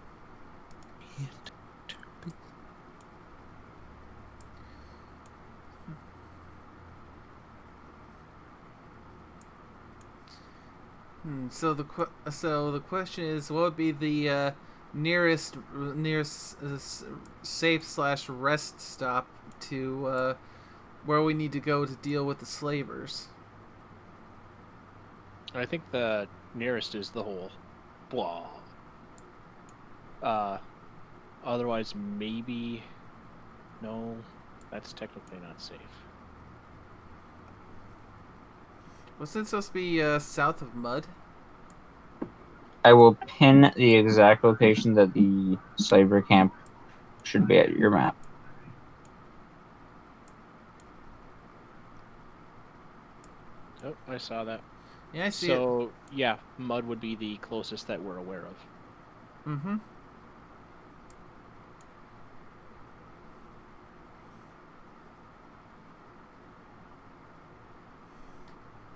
Yet to be.
So the question is, what would be the nearest safe / rest stop to where we need to go to deal with the slavers?
I think the nearest is the hole. Blah. Otherwise, maybe. No, that's technically not safe.
Wasn't it supposed to be south of Mud?
I will pin the exact location that the slaver camp should be at your map.
Oh, I saw that.
Yeah, I see it.
So, yeah, Mud would be the closest that we're aware of.
Mm-hmm.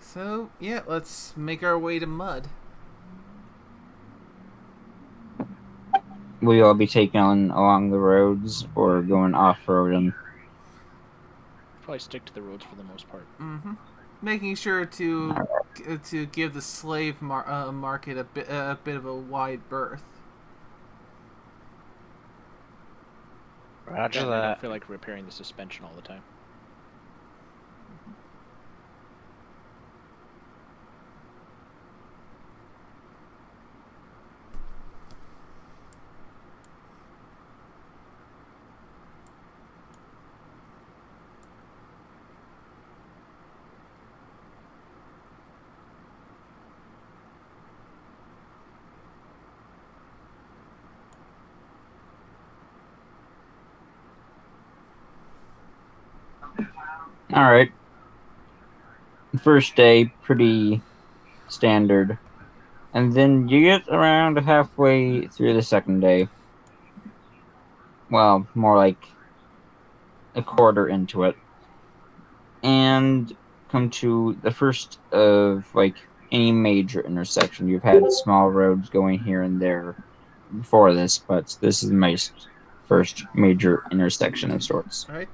So, yeah, let's make our way to Mud.
Will you all be taken on along the roads or going off-roading?
Probably stick to the roads for the most part.
Mm-hmm. Making sure to give the slave market a bit of a wide berth.
Roger
I don't
that.
feel like repairing the suspension all the time.
Alright. First day, pretty standard. And then you get around halfway through the second day. Well, more like a quarter into it. And come to the first of, like, any major intersection. You've had small roads going here and there before this, but this is my first major intersection of sorts.
All right.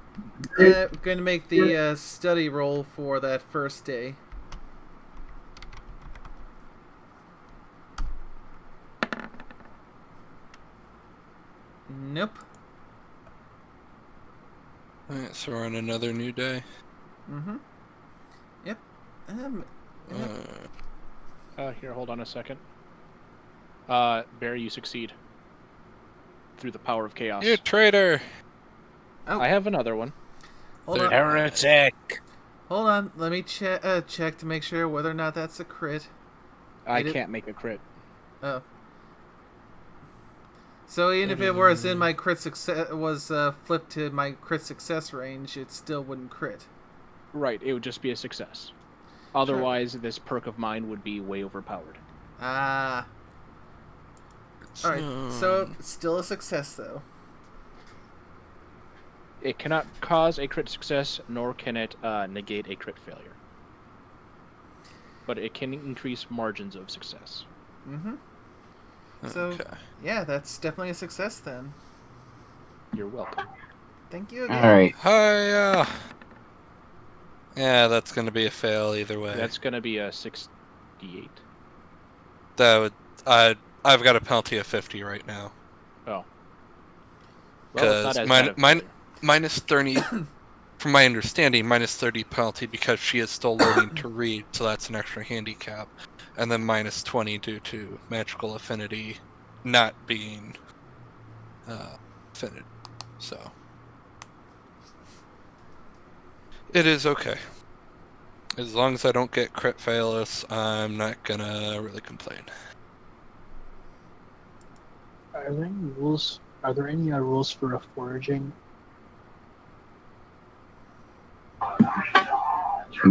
We're going to make the study roll for that first day. Nope.
Alright, so we're on another new day.
Mm-hmm. Yep.
Here, hold on a second. Barry, you succeed. Through the power of chaos.
You traitor!
Oh,
I have another one.
hold on.
Heretic.
Hold on. Let me check to make sure whether or not that's a crit.
I
It-
can't make a crit.
Oh. So even if it was in my crit success was flipped to my crit success range, it still wouldn't crit.
Right, it would just be a success. Otherwise, this perk of mine would be way overpowered.
Ah. All right. So it's still a success though.
It cannot cause a crit success, nor can it negate a crit failure. But it can increase margins of success.
Mm-hmm. So
Okay.
yeah, that's definitely a success then.
You're welcome.
Thank you again.
Alright.
Hiya! Yeah, that's gonna be a fail either way.
That's gonna be a 68.
That would. I've got a penalty of 50 right now.
Oh. Well, it's not as bad of a failure.
Minus 30, from my understanding, minus 30 penalty because she is still learning to read, so that's an extra handicap. And then minus 20 due to magical affinity not being affinity. So. It is okay. As long as I don't get crit failures, I'm not gonna really complain.
Are there any rules? Are there any rules for foraging?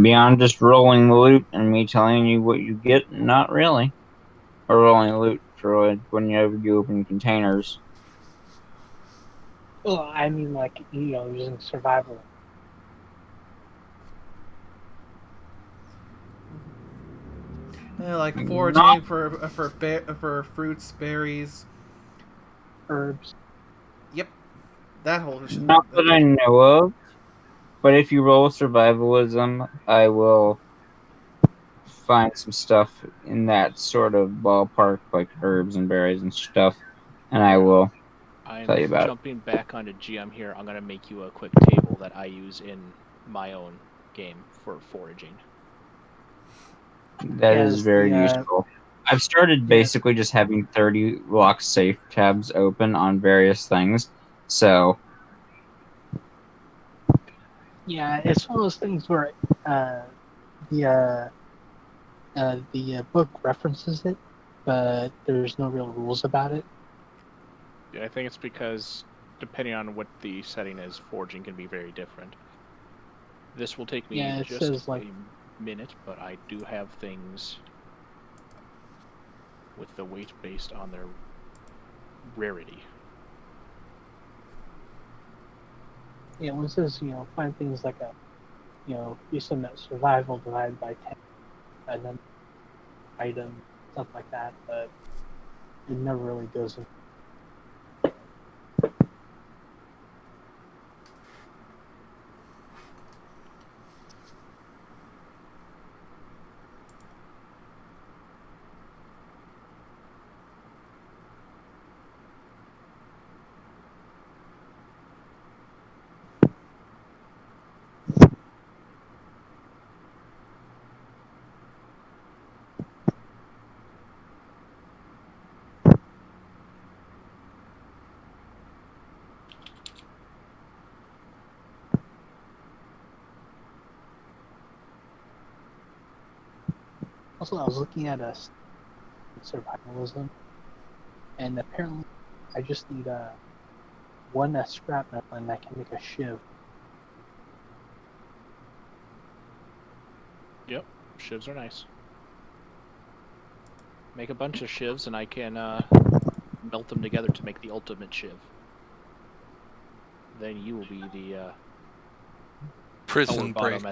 Beyond just rolling the loot and me telling you what you get, not really. Or rolling the loot for when you open containers.
Well, I mean, like, using survival.
Like
Not,
foraging for fruits, berries.
Herbs.
Yep, that whole.
not that I know of, but if you roll survivalism, I will find some stuff in that sort of ballpark, like herbs and berries and stuff, and I will
I'm
tell you about it.
jumping back onto GM here. I'm going to make you a quick table that I use in my own game for foraging.
That is very useful. I've started basically just having 30 lock safe tabs open on various things, so
Yeah, it's one of those things where the book references it, but there's no real rules about it.
Yeah, I think it's because, depending on what the setting is, foraging can be very different. This will take me just a minute, but I do have things with the weight based on their rarity.
Yeah, when it says, find things like do some survival divided by 10, and then item, stuff like that, but it never really goes in. Also, I was looking at survivalism, and apparently I just need one scrap metal and I can make a shiv.
Yep, shivs are nice. Make a bunch of shivs and I can melt them together to make the ultimate shiv. Then you will be the
Prison break.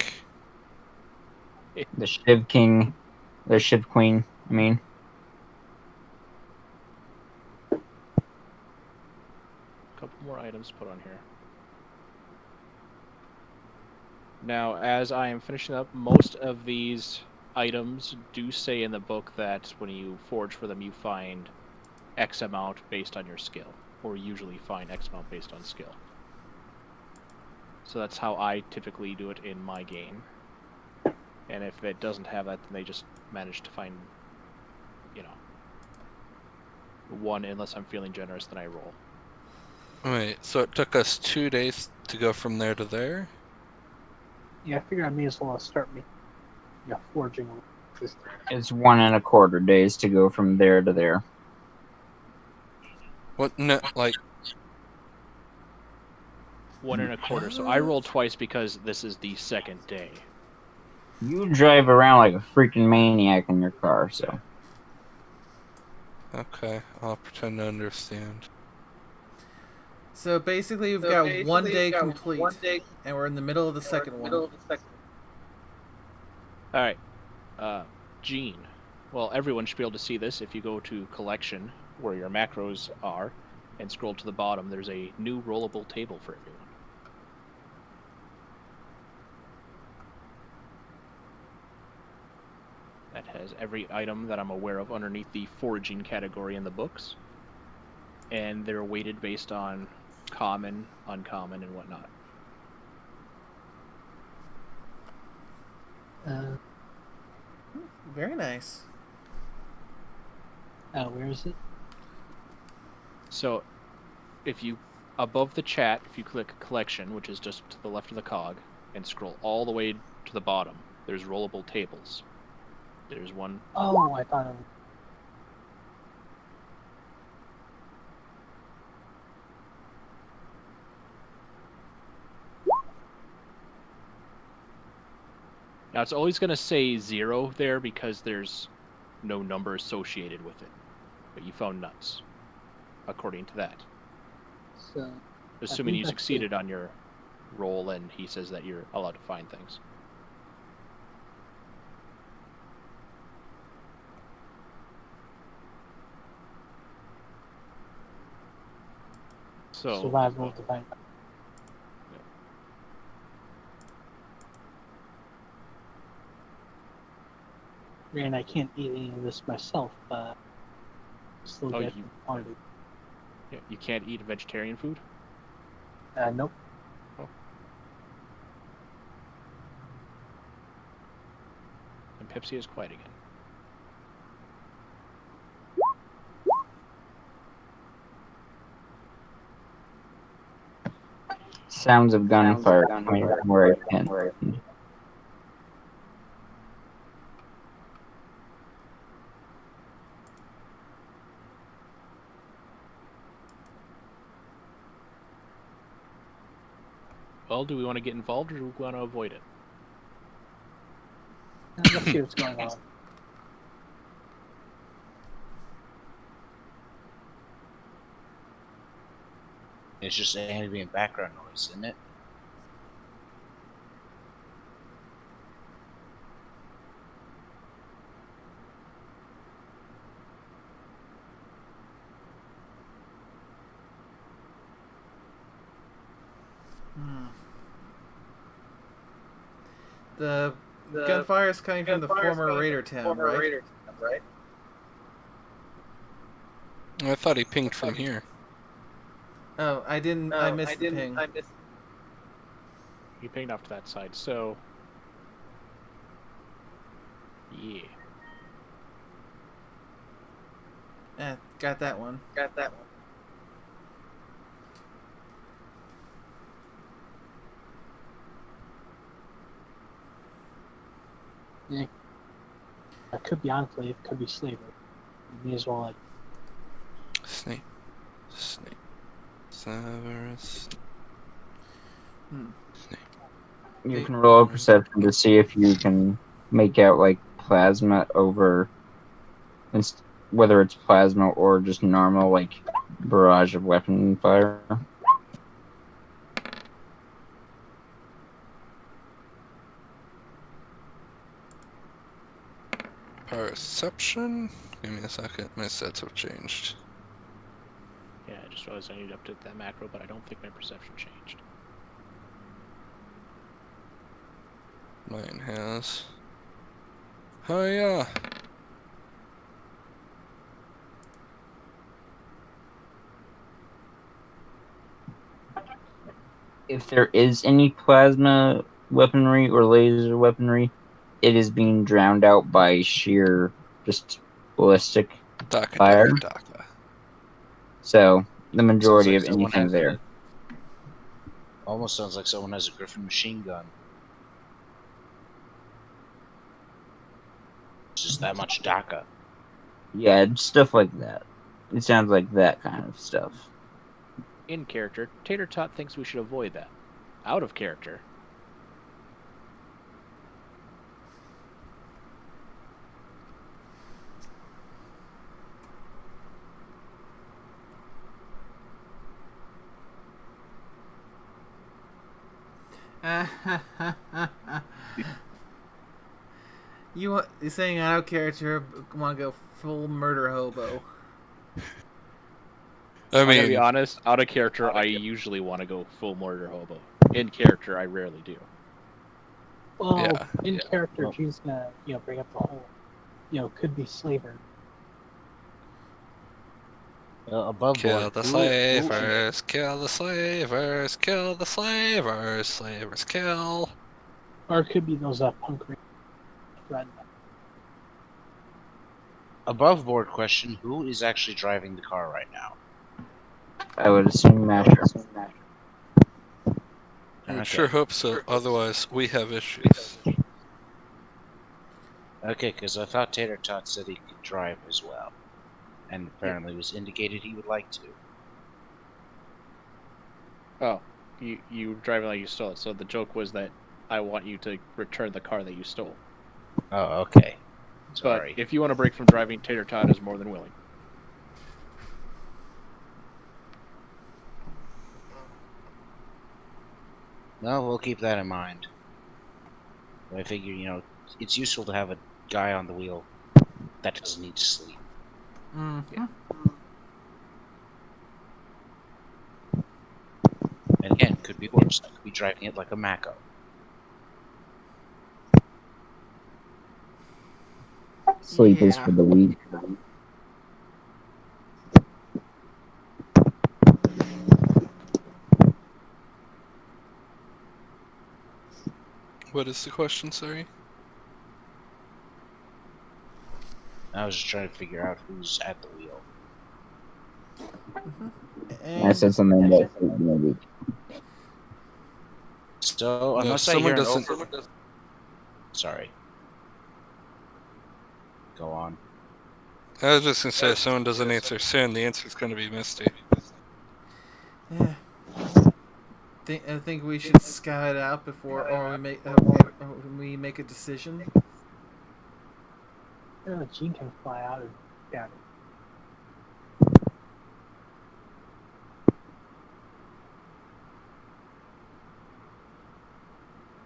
the Shiv King, the Shiv Queen, I mean.
Couple more items to put on here. Now, as I am finishing up, most of these items do say in the book that when you forge for them, you find X amount based on your skill, or usually find X amount based on skill. So that's how I typically do it in my game. And if it doesn't have that, then they just manage to find, one, unless I'm feeling generous, then I roll.
Wait, so it took us 2 days to go from there to there?
Yeah, I figure I may as well start making forging.
It's 1.25 days to go from there to there.
What? No, like
1.25. So I roll twice because this is the second day.
You drive around like a freaking maniac in your car, so.
okay, I'll pretend to understand.
So basically, we've got 1 day complete, and we're in the middle of the second one.
All right, Gene. Well, everyone should be able to see this. If you go to collection, where your macros are, and scroll to the bottom, there's a new rollable table for everyone. That has every item that I'm aware of underneath the foraging category in the books. And they're weighted based on common, uncommon, and whatnot.
Very nice.
Where is it?
So, if you, above the chat, if you click collection, which is just to the left of the cog, and scroll all the way to the bottom, there's rollable tables. There's one.
Oh, I thought it was...
Now, it's always going to say 0 there because there's no number associated with it. But you found nuts, according to that.
So,
Assuming
think
you
that's
succeeded on your roll, and he says that you're allowed to find things. So,
Survival of the fight. And I can't eat any of this myself, but still
Oh,
get
you-
from quantity.
yeah, you can't eat vegetarian food?
Nope.
And Pepsi is quiet again.
Sounds of gunfire coming from where I can.
Well, do we want to get involved, or do we want to avoid it?
Let's see what's going on.
It's just ambient background noise, isn't it?
The gunfire is coming from the former Raider town, right?
I thought he pinged from here.
Oh, I didn't. I missed the ping.
He pinged off to that side, so... Yeah.
Got that one.
Yeah. It could be enclave, could be slavery. May as well like
Snake. Severus.
You can roll a perception to see if you can make out like plasma over, whether it's plasma or just normal like barrage of weapon fire.
Perception? Give me a second. My sets have changed.
Yeah, I just realized I need to update that macro, but I don't think my perception changed.
Mine has. Oh yeah.
If there is any plasma weaponry or laser weaponry, it is being drowned out by sheer just ballistic
Daka,
fire.
Daka.
So the majority
like
of
someone
anything
has
there.
Almost sounds like someone has a Griffin machine gun. It's just that much DACA.
Yeah, it's stuff like that. It sounds like that kind of stuff.
In character, Tater Tot thinks we should avoid that. Out of character,
You're saying out of character, want to go full murder hobo.
I
I'm gonna be
mean,
honest, out of character, I usually want to go full murder hobo. In character, I rarely do.
well
Yeah,
in character
Well-
she's gonna, bring up the whole could be slaver.
Above
kill
board.
the
who-
slavers, kill the slavers, kill the slavers, slavers kill.
Or it could be those punk red.
Above board question: who is actually driving the car right now?
I would assume Masher.
I would
Okay.
sure hope so, otherwise we have issues.
Okay, because I thought Tater Tot said he could drive as well, and apparently was indicated he would like to.
Oh, you driving like you stole it. So the joke was that I want you to return the car that you stole.
Oh, okay. Sorry.
But if you want to break from driving, Tater Tot is more than willing.
Well, we'll keep that in mind. But I figure, it's useful to have a guy on the wheel that doesn't need to sleep.
Mm-hmm.
And again, could be worse. I could be driving it like a Mako.
Sleep is
Yeah.
for the weak.
What is the question, sorry?
I was just trying to figure out who's at the wheel.
I said
And
something about sleep being weak.
So,
No,
unless I
someone
hear an
doesn't.
Sorry. Go on.
I was just gonna say, if someone doesn't answer soon, the answer's gonna be Misty.
yeah. I think we should scout it out before, or we make a decision.
Gene can fly out and down.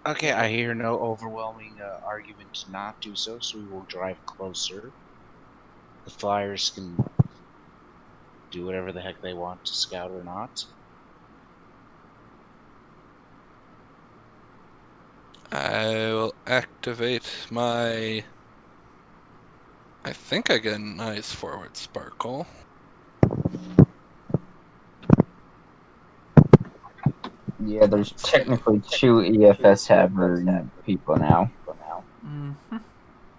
Okay, I hear no overwhelming argument to not do so, so we will drive closer. The flyers can do whatever the heck they want to scout or not.
I will activate my. I think I get a nice forward sparkle.
Yeah, there's technically 2 EFS haver people now.
Mm-hmm.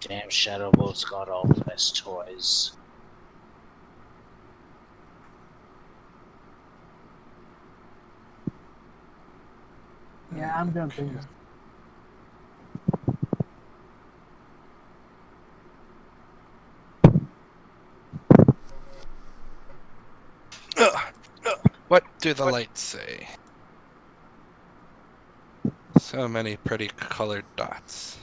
Damn, Shadowboat's got all the best toys.
Yeah, I'm gonna bring this.
What do the lights say? So many pretty colored dots.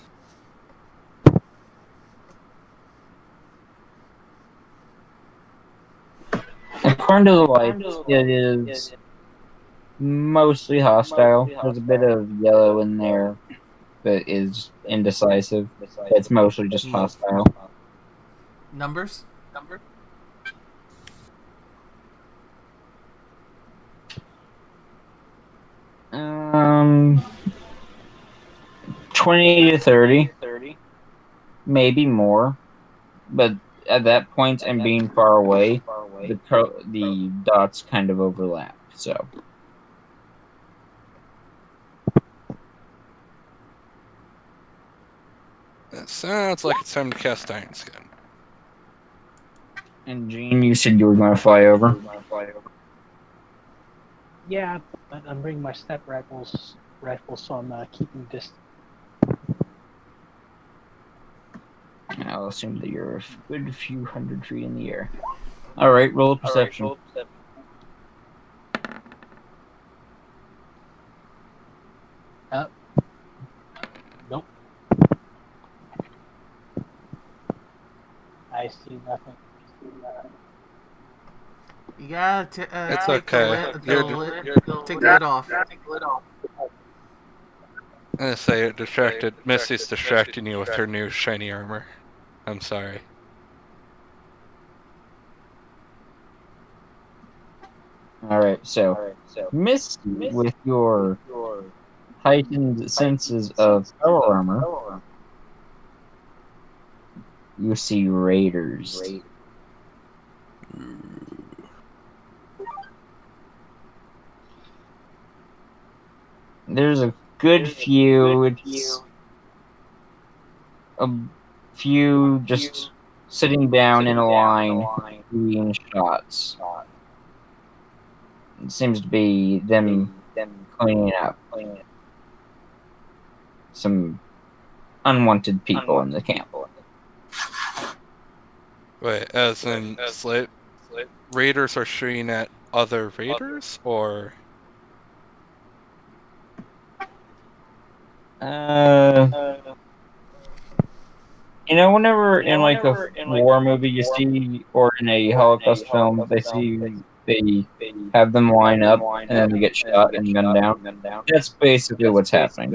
According to the lights, it is mostly hostile. There's a bit of yellow in there that is indecisive. It's mostly just hostile.
Numbers?
20 to 30, maybe more. But at that point, and being far away, the dots kind of overlap. So
It sounds like it's time to cast Iron Skin.
And Gene, you said you were going to fly over.
Yeah, but I'm bringing my step rifles, so I'm keeping distance.
I'll assume that you're a good few hundred feet in the air. All right, roll a perception.
Nope. I see nothing.
You gotta
It's
take
okay.
take the lid off.
I'm gonna say it distracted. Misty's distracting you with her new shiny armor. I'm sorry.
All right, so Misty, with your heightened senses of power armor, you see raiders. There's a good few. It's a few just sitting down in a line, being shots. It seems to be them cleaning up some unwanted people in the camp.
Wait, as in raiders are shooting at other raiders, or
whenever in like a war movie you see, or in a Holocaust film, they see they have them line up and then they get shot and gunned down. That's basically what's happening.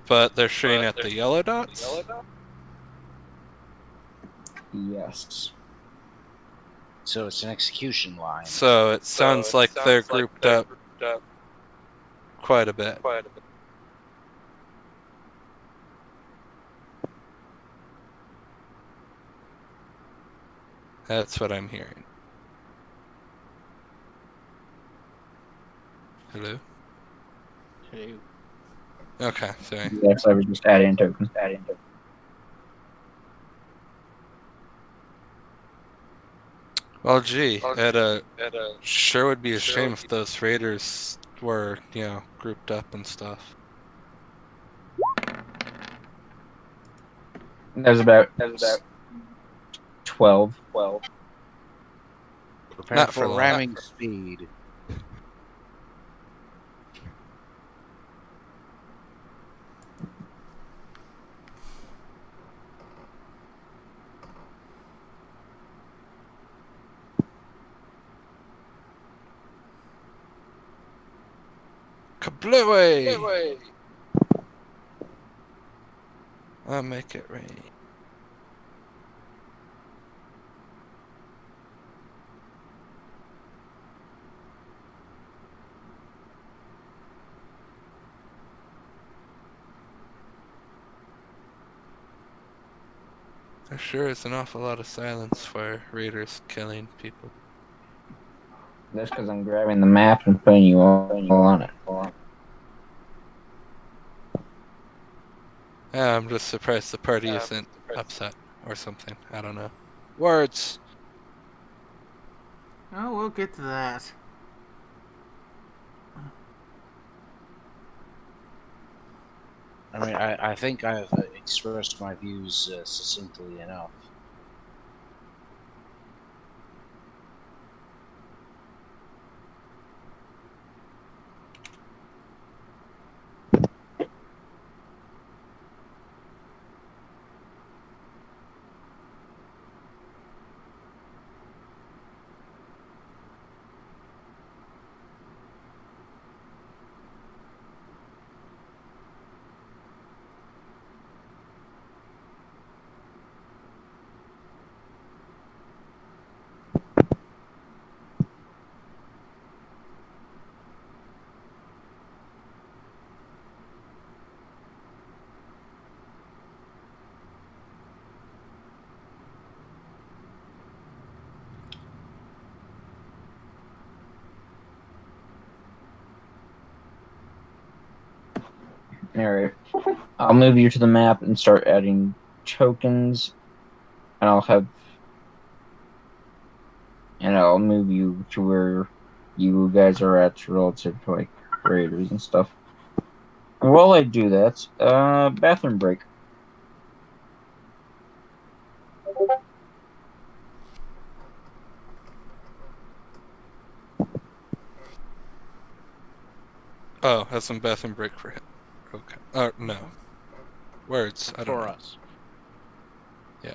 But they're shooting at the yellow dots?
Yes.
So it's an execution line.
So it sounds like they're grouped up quite a bit. That's what I'm hearing. Hello?
Hello.
Okay, sorry.
Yes, I was just adding tokens.
Well, gee, it sure would be a shame if those raiders were, grouped up and stuff.
There's about 12.
Prepare
Not
for
for long.
ramming speed.
Kablooey! I'll make it rain. There sure is an awful lot of silence for raiders killing people.
That's because I'm grabbing the map and putting you all on it.
Yeah, I'm just surprised the party isn't upset or something. I don't know. Words!
Oh, we'll get to that.
I mean, I think I've expressed my views succinctly enough.
Alright. I'll move you to the map and start adding tokens. And I'll move you to where you guys are at relative to like raiders and stuff. And while I do that, bathroom break.
Oh, has some bathroom break for him. Okay. No. Words. I don't
For
know.
us.
Yeah.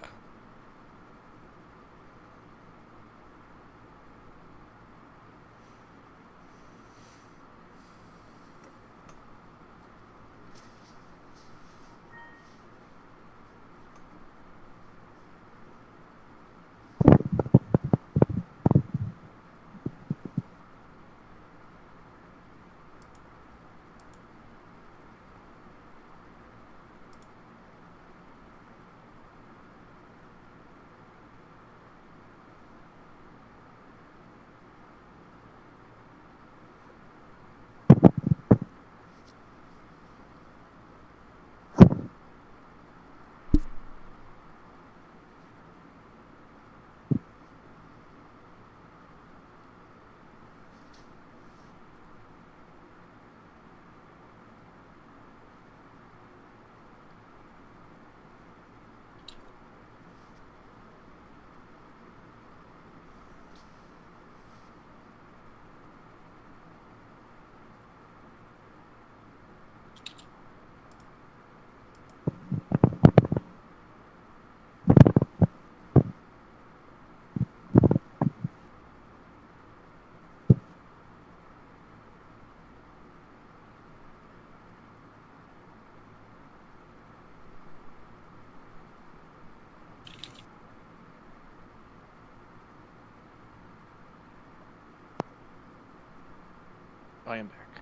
I am back.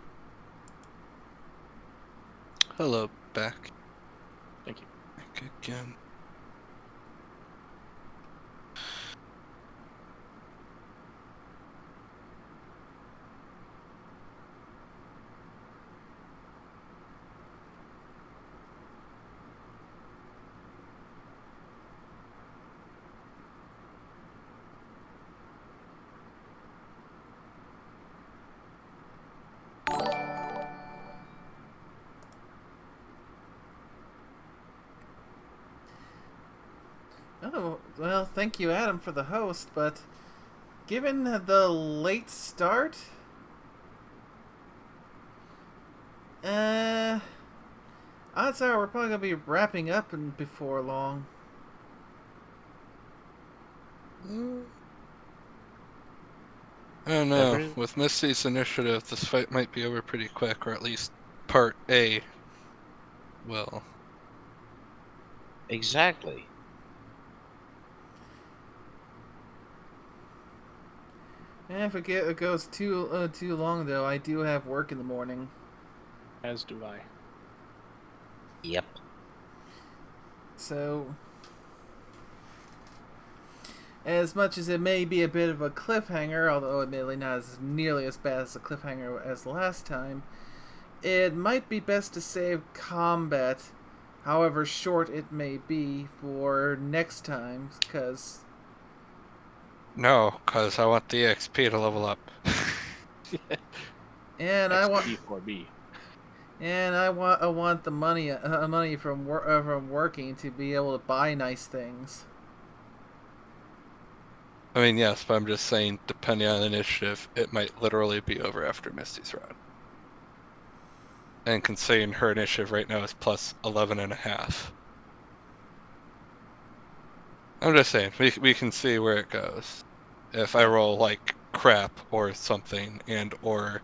Hello, back.
Thank you.
Back again.
Oh, well, thank you, Adam, for the host, but given the late start, odds are we're probably going to be wrapping up before long.
I don't know.
Every-
With Misty's initiative, this fight might be over pretty quick, or at least part A will.
Exactly.
And if it goes too long, though, I do have work in the morning.
As do I.
Yep.
So, as much as it may be a bit of a cliffhanger, although admittedly not as nearly as bad as a cliffhanger as last time, it might be best to save combat, however short it may be, for next time, because...
No, because I want the XP to level up.
And I want...
XP4B.
And I want the money from working to be able to buy nice things.
I mean, yes, but I'm just saying, depending on the initiative, it might literally be over after Misty's round. And considering her initiative right now is plus 11.5. I'm just saying, we can see where it goes. If I roll, like, crap or something, and or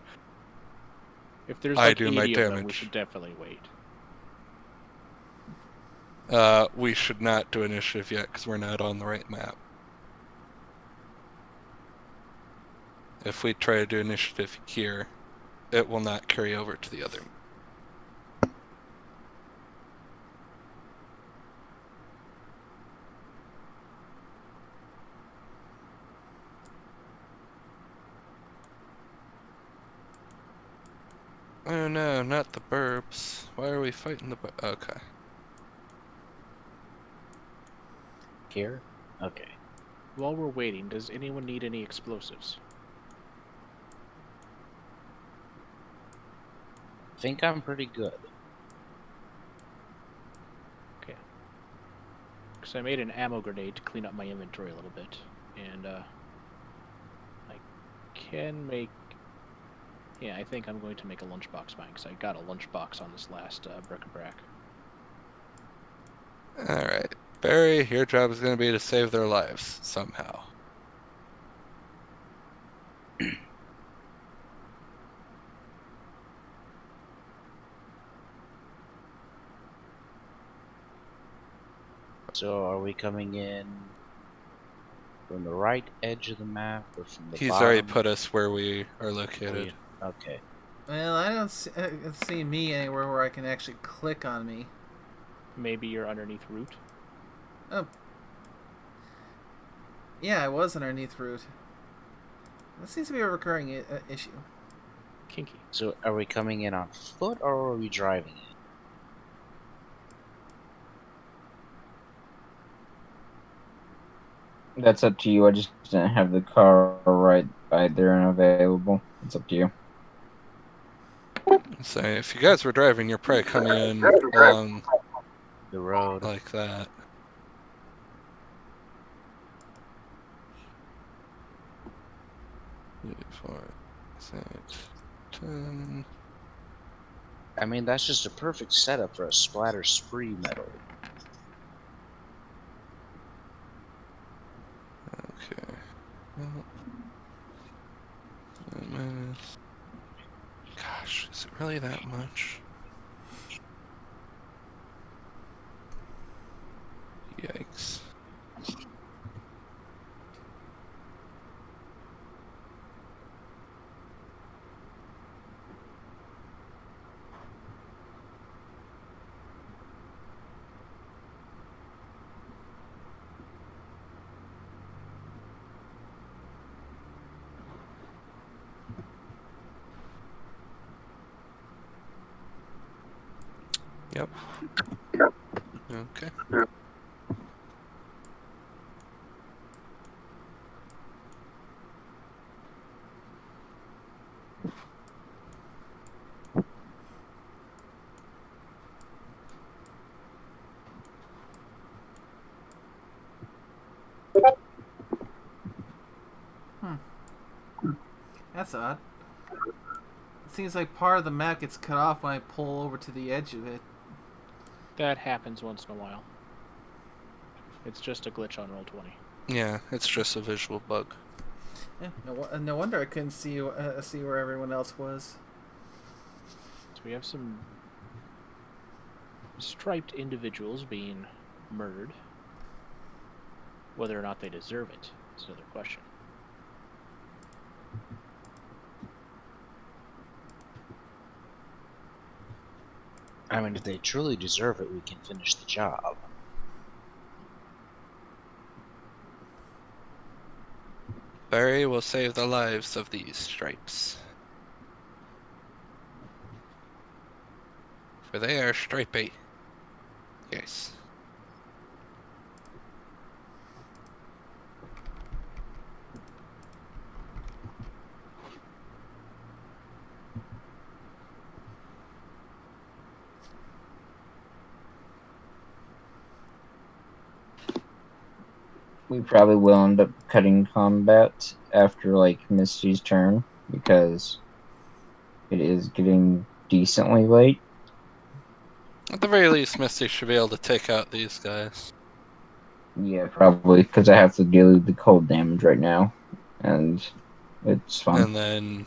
If there's
I
like
do
80
my
of them, we
damage.
should definitely wait.
We should not do initiative yet, because we're not on the right map. If we try to do initiative here, it will not carry over to the other. Oh no, not the burbs. Why are we fighting the okay.
Here? Okay.
While we're waiting, does anyone need any explosives?
Think I'm pretty good.
Okay. Because I made an ammo grenade to clean up my inventory a little bit. And, I can make... Yeah, I think I'm going to make a lunchbox mine, because I got a lunchbox on this last bric-a-brac.
Alright. Barry, your job is going to be to save their lives, somehow.
So are we coming in from the right edge of the map or from the
He's
bottom?
already put us where we are located.
Okay.
Well, I don't see me anywhere where I can actually click on me.
Maybe you're underneath root?
Oh. Yeah, I was underneath root. That seems to be a recurring issue.
Kinky.
So are we coming in on foot or are we driving in?
That's up to you. I just didn't have the car right by there and available. It's up to you.
So if you guys were driving, you're probably coming in along
The road.
like that. Four, 6, 10.
I mean, that's just a perfect setup for a splatter spree medal.
Okay. Well, minus. Gosh, is it really that much? Yikes. Yep. Okay.
That's odd. It seems like part of the map gets cut off when I pull over to the edge of it.
That happens once in a while. It's just a glitch on Roll20.
Yeah, it's just a visual bug.
Yeah, no wonder I couldn't see where everyone else was.
So we have some striped individuals being murdered. Whether or not they deserve it is another question.
I mean, if they truly deserve it, we can finish the job.
Barry will save the lives of these stripes. For they are stripey. Yes.
We probably will end up cutting combat after like Misty's turn because it is getting decently late.
At the very least, Misty should be able to take out these guys.
Yeah, probably because I have to deal with the cold damage right now, and it's fun.
And then...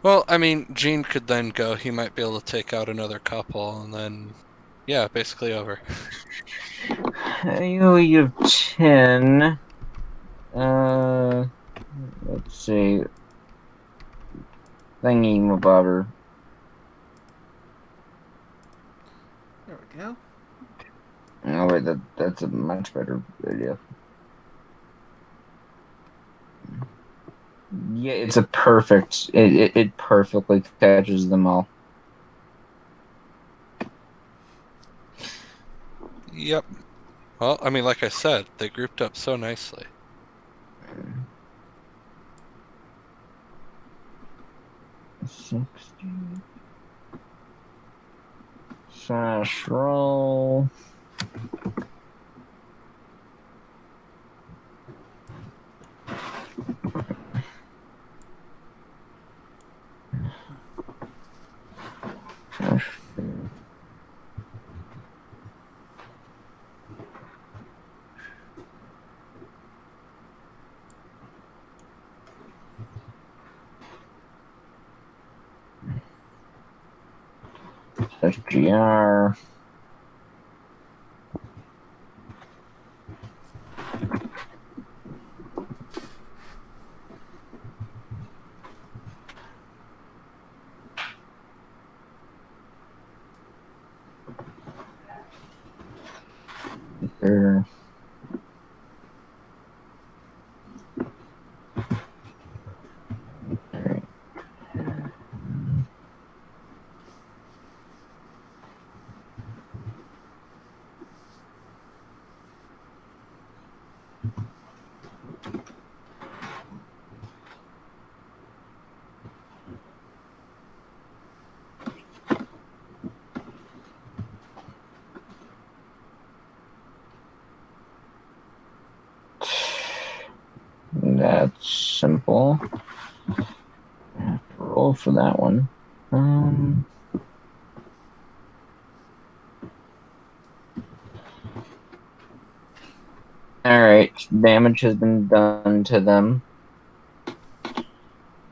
Well, I mean, Gene could then go. He might be able to take out another couple, and then... Yeah, basically over.
You have 10. Let's see. Thingy mabobber.
There we go.
Oh wait, that's a much better idea. Yeah, it's a perfect. It perfectly catches them all.
Yep. Well, I mean, like I said, they grouped up so nicely.
60. Slash roll. SGR. There. Alright. That's simple. I have to roll for that one. Alright, damage has been done to them.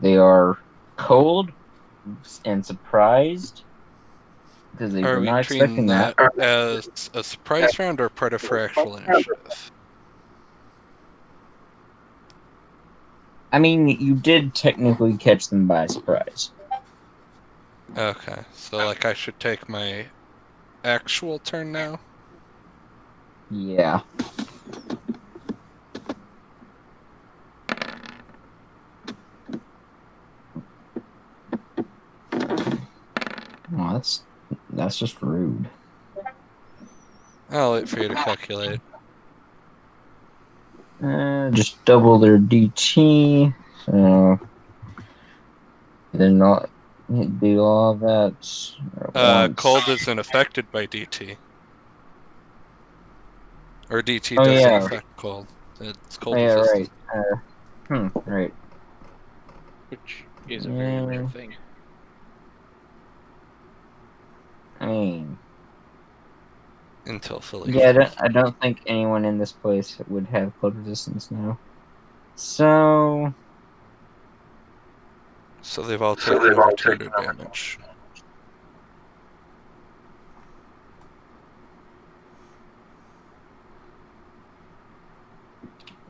They are cold and surprised because they
Are
were
we
not
treating
expecting that.
as a surprise round or part of for actual initiative?
I mean, you did technically catch them by surprise.
Okay, so like I should take my actual turn now?
Yeah. Oh, that's That's just rude.
I'll wait for you to calculate.
Just double their DT. So they're not do all that at once.
Cold isn't affected by DT. Or DT
Oh,
doesn't
yeah.
affect cold. It's
Oh,
cold
yeah,
resistant.
right. Right.
Which is a very real
Yeah.
thing.
I mean,
Until fully
yeah,
formed.
I don't think anyone in this place would have cold resistance now. So
So they've all taken over 200 damage.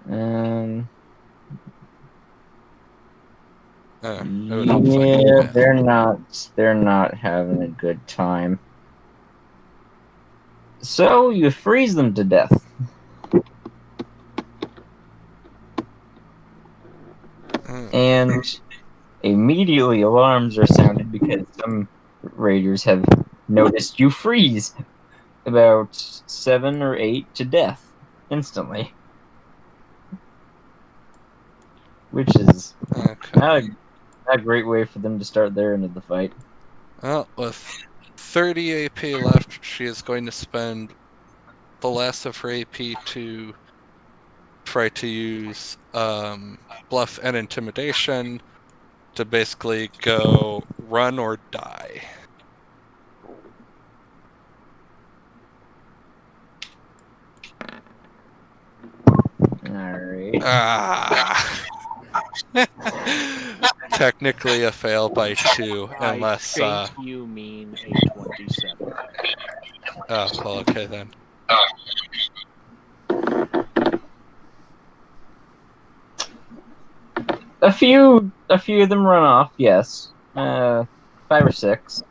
Um,
It would help if I could do
yeah,
math.
they're not having a good time. So you freeze them to death. And immediately alarms are sounded because some raiders have noticed you freeze about 7 or 8 to death instantly. Which is
Okay.
not a great way for them to start their end of the fight.
Well, with 30 AP left, she is going to spend the last of her AP to try to use bluff and intimidation to basically go run or die.
Alright.
Technically a fail by 2, unless
I think you mean a 27.
oh, well, okay then.
A few of them run off, yes. 5 or 6.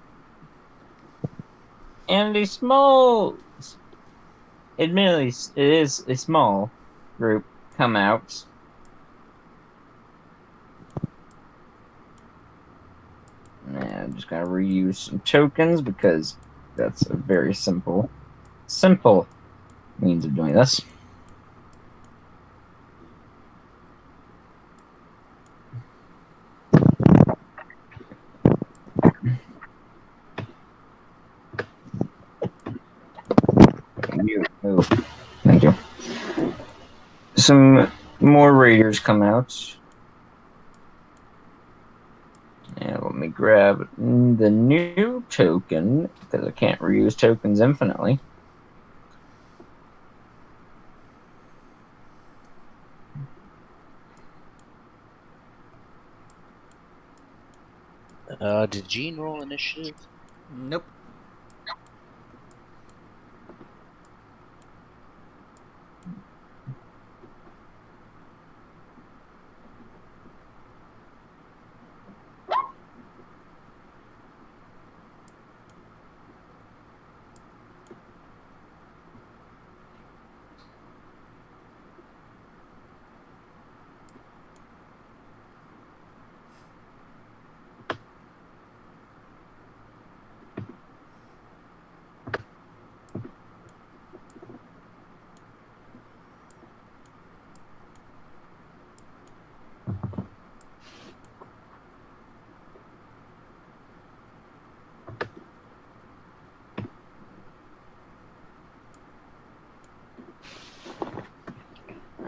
And a small, admittedly, it is a small group come out. And just gotta reuse some tokens because that's a very simple means of doing this. You move. Thank you. Some more raiders come out. And let me grab the new token because I can't reuse tokens infinitely.
Did Gene roll initiative?
Nope.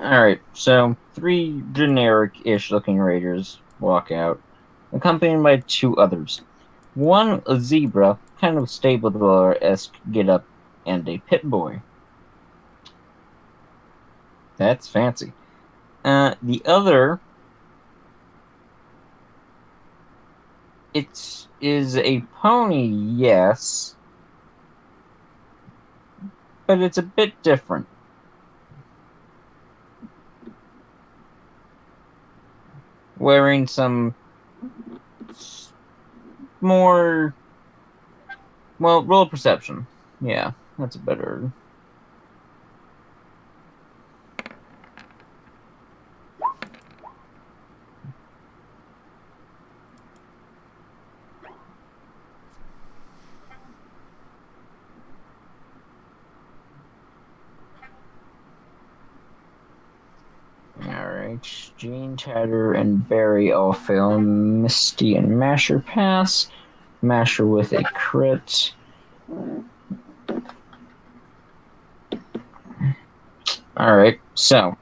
Alright, so 3 generic-ish looking raiders walk out, accompanied by 2 others. One, a zebra, kind of stabler-esque get-up, and a pit boy. That's fancy. The other, it is a pony, yes, but it's a bit different. Wearing some more, well, roll perception. Yeah, that's a better. Jean, Tatter, and Barry all fail. Misty and Masher pass. Masher with a crit. Alright, so.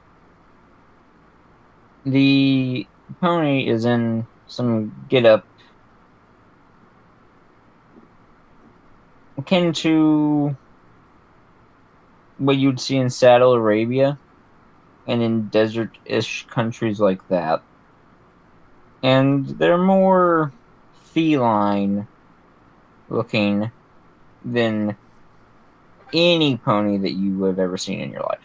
The pony is in some get-up akin to what you'd see in Saddle Arabia and in desert-ish countries like that. And they're more feline looking than any pony that you have ever seen in your life.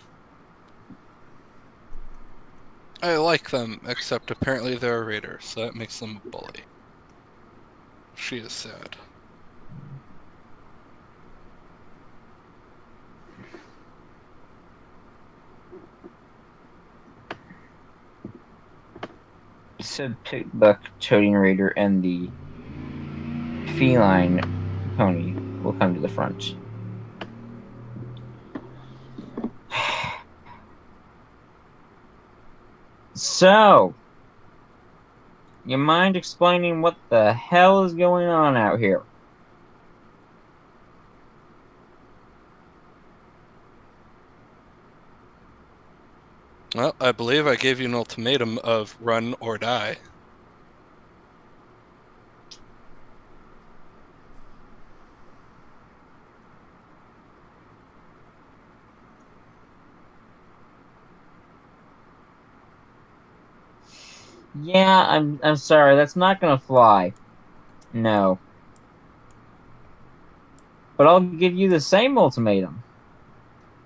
I like them, except apparently they're a raider, so that makes them a bully. She is sad.
Said Pickbuck, Toading Raider, and the feline pony will come to the front. So, you mind explaining what the hell is going on out here?
Well, I believe I gave you an ultimatum of run or die.
Yeah, I'm sorry, that's not gonna fly. No. But I'll give you the same ultimatum.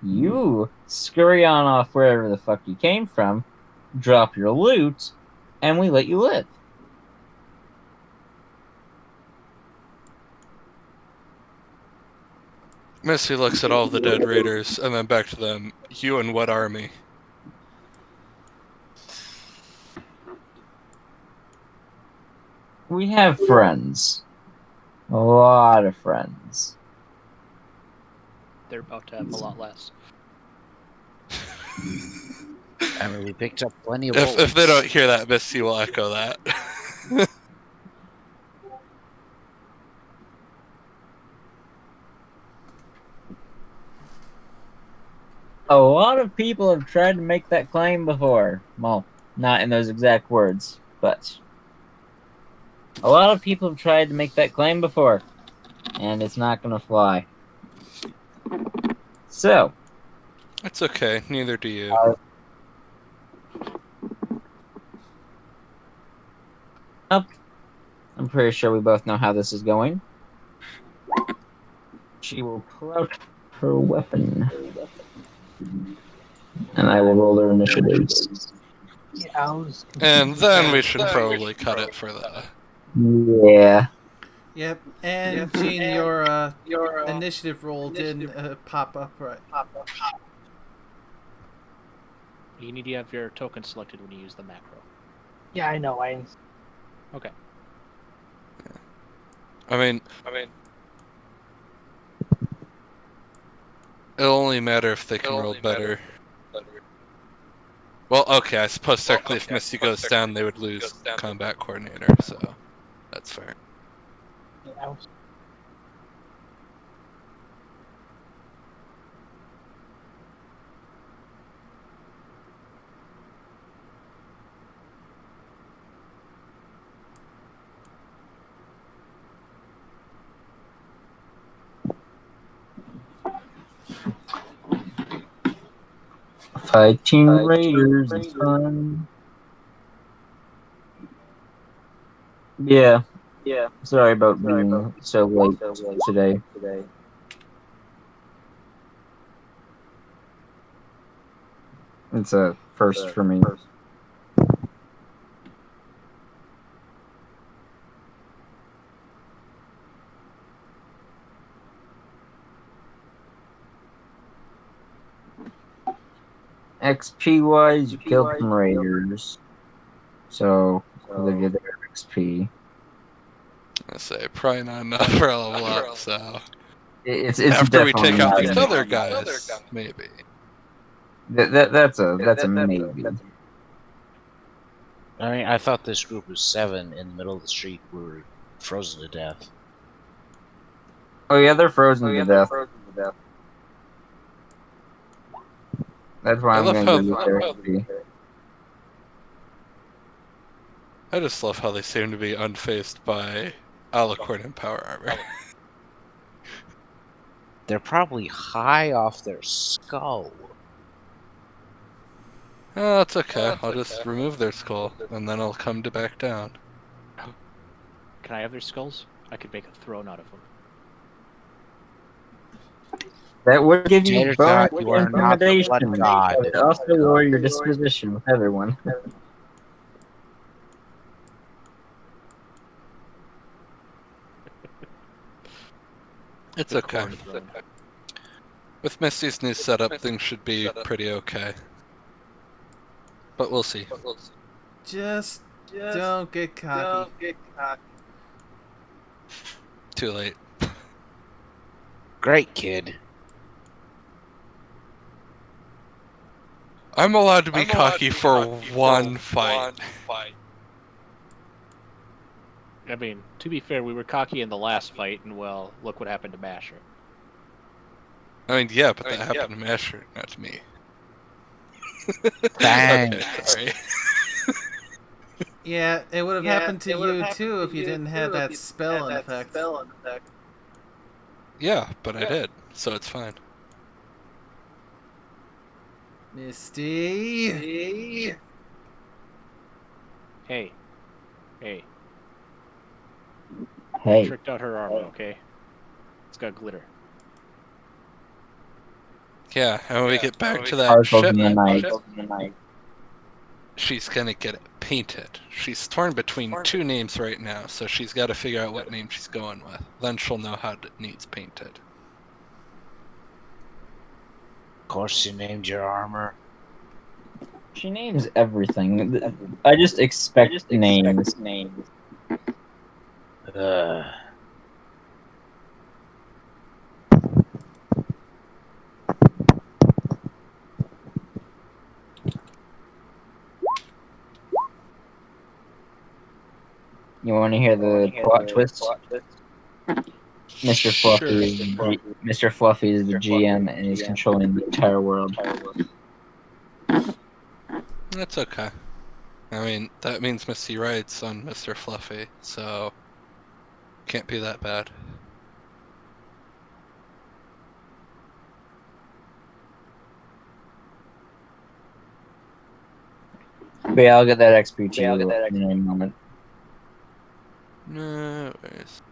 You scurry on off wherever the fuck you came from, drop your loot, and we let you live.
Missy looks at all the dead raiders, and then back to them. You and what army?
We have friends. A lot of friends.
They're about to have a lot less.
I mean, we picked up plenty of
If they don't hear that, Missy will echo that.
A lot of people have tried to make that claim before. Well, not in those exact words, but a lot of people have tried to make that claim before, and it's not gonna fly. So,
It's okay, neither do you.
I'm pretty sure we both know how this is going. She will pull out her weapon, and I will roll their initiatives.
Yeah,
And then we should probably cut it for the...
Yeah.
Yep. And Gene, your initiative roll didn't pop up right.
You need to have your token selected when you use the macro.
yeah, I know.
Okay.
I mean... It'll only matter if they can roll better. Well, okay, I suppose technically if Misty goes down, they would lose combat coordinator, so that's fair.
Yeah,
15 Raiders. It's fun. Yeah. Sorry about being so late today. It's a first for me. XP wise, you killed some raiders, so they get their XP.
I say probably not enough for a level up. So
It's
after we
definitely
take out
not
these
enough.
other guys, maybe.
That's a maybe.
I mean, I thought this group was 7 in the middle of the street were frozen to death.
Oh yeah, they're frozen to death. That's why
I
I'm
love
gonna
how
give you their XP.
I just love how they seem to be unfazed by alicorn and power armor.
They're probably high off their skull.
Oh, it's okay. I'll just remove their skull, and then I'll come to back down.
Can I have their skulls? I could make a throne out of them.
That would give you
Tater
bonus
tot, you are not the blood
intimidation.
god.
But it also lower your disposition with everyone.
It's
The
okay.
corn throne.
With Misty's new setup, things should be pretty okay. But we'll see.
Just don't get cocky.
Too late.
Great kid.
I'm allowed to be cocky for one fight.
I mean, to be fair, we were cocky in the last fight, and well, look what happened to Masher.
I mean, yeah, but that happened to Masher, not to me.
Thanks.
Okay, sorry.
Yeah, it would have happened to you too if you didn't have that spell in effect.
Yeah, but I did, so it's fine.
Misty.
Hey. Hey.
Hey.
Tricked out her armor, okay? It's got glitter.
Yeah, and when we get back to that
Parcels in the
shipment,
night.
she's gonna get it painted. She's torn between two names right now, so she's got to figure out what name she's going with. Then she'll know how it needs painted.
Of course, you named your armor.
She names everything. I just expect names.
Ugh.
You want to hear the plot twist? Mr. Fluffy,
Sure.
Mr. Fluffy is the GM and he's controlling the entire world.
That's okay. I mean, that means Misty rides on Mr. Fluffy, so can't be that bad.
But yeah, I'll get that XP to you in a moment.
No worries.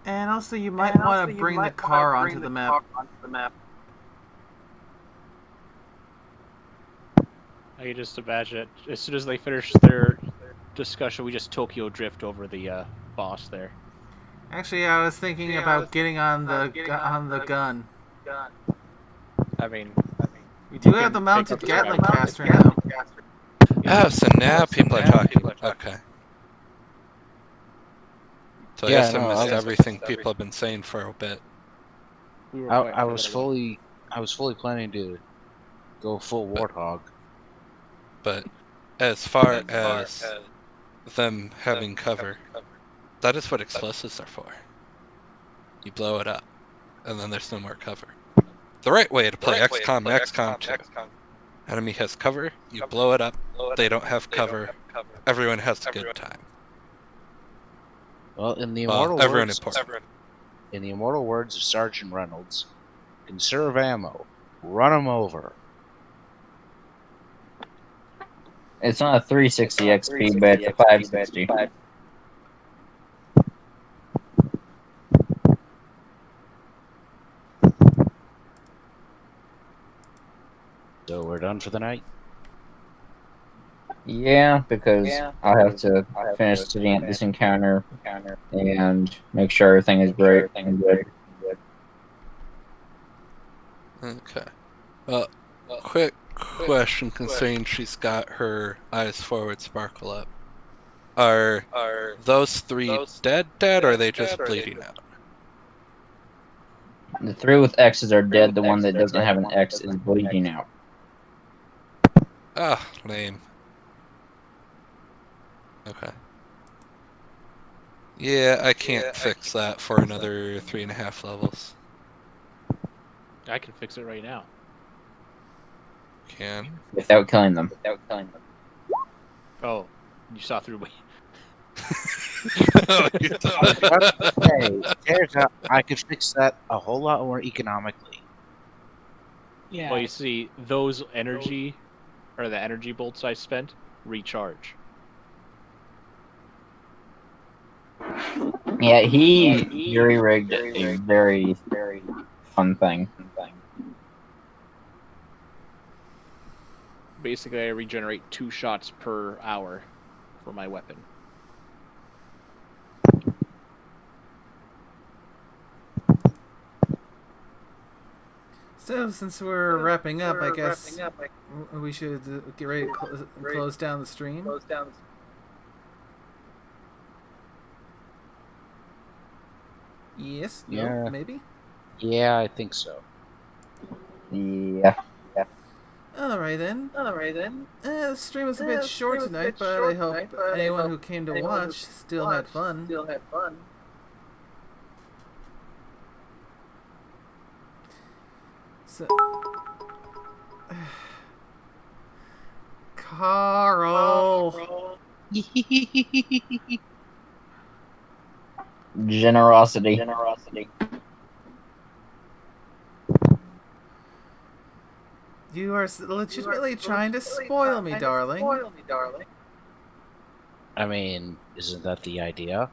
And also, you might want to bring the car onto the map.
I can just imagine it. As soon as they finish their discussion, we just Tokyo drift over the boss there.
Actually, I was thinking about getting on the gun.
I mean,
We do
you
have
can
the
pick
mounted
up the
Gatling
scrap.
caster now.
Oh, so now people are talking. Okay. So I
Yeah,
guess I
no,
missed everything people have been saying for a bit.
We were
I
quiet for a
was
little bit.
fully planning to go full warthog.
But as far as them having cover, that is what explosives are for. You blow it up, and then there's no more cover. The right way to play XCOM 2. Enemy has cover, you blow it up, they don't have cover, everyone has a good time.
Well, in the
Well,
immortal
everyone
words,
important.
in the immortal words of Sergeant Reynolds, conserve ammo, run 'em over.
It's not a 360 XP, but it's a 560.
So we're done for the night.
Yeah, because I'll have to finish sitting at this encounter and make sure everything is great and good.
Okay. Well, quick question considering she's got her eyes forward sparkle up. Are those three dead, or are they just bleeding out?
The three with X's are dead. The one that doesn't have an X is bleeding out.
Ah, lame. Okay. Yeah, I can't fix that for another 3.5 levels.
I can fix it right now.
Can?
Without killing them.
Oh, you saw through me.
Hey, turns out I could fix that a whole lot more economically.
Yeah.
Well, you see, those energy, or the energy bolts I spent, recharge.
Yeah, he jury-rigged a very fun thing.
Basically, I regenerate 2 shots per hour for my weapon.
So, since we're wrapping up, I guess we should get ready to close down the stream. Yes? No?
Yeah.
Maybe?
Yeah, I think so.
Yeah.
Alright then. The stream was a bit short tonight, but I hope anyone who came to watch still had fun. So... Carl!
Generosity.
You are legitimately trying to spoil me, darling.
I mean, isn't that the idea?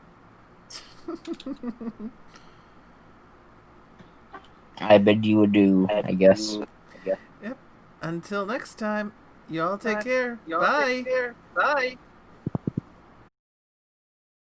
I bid you adieu, I guess.
Yep. Until next time, y'all take care. Bye.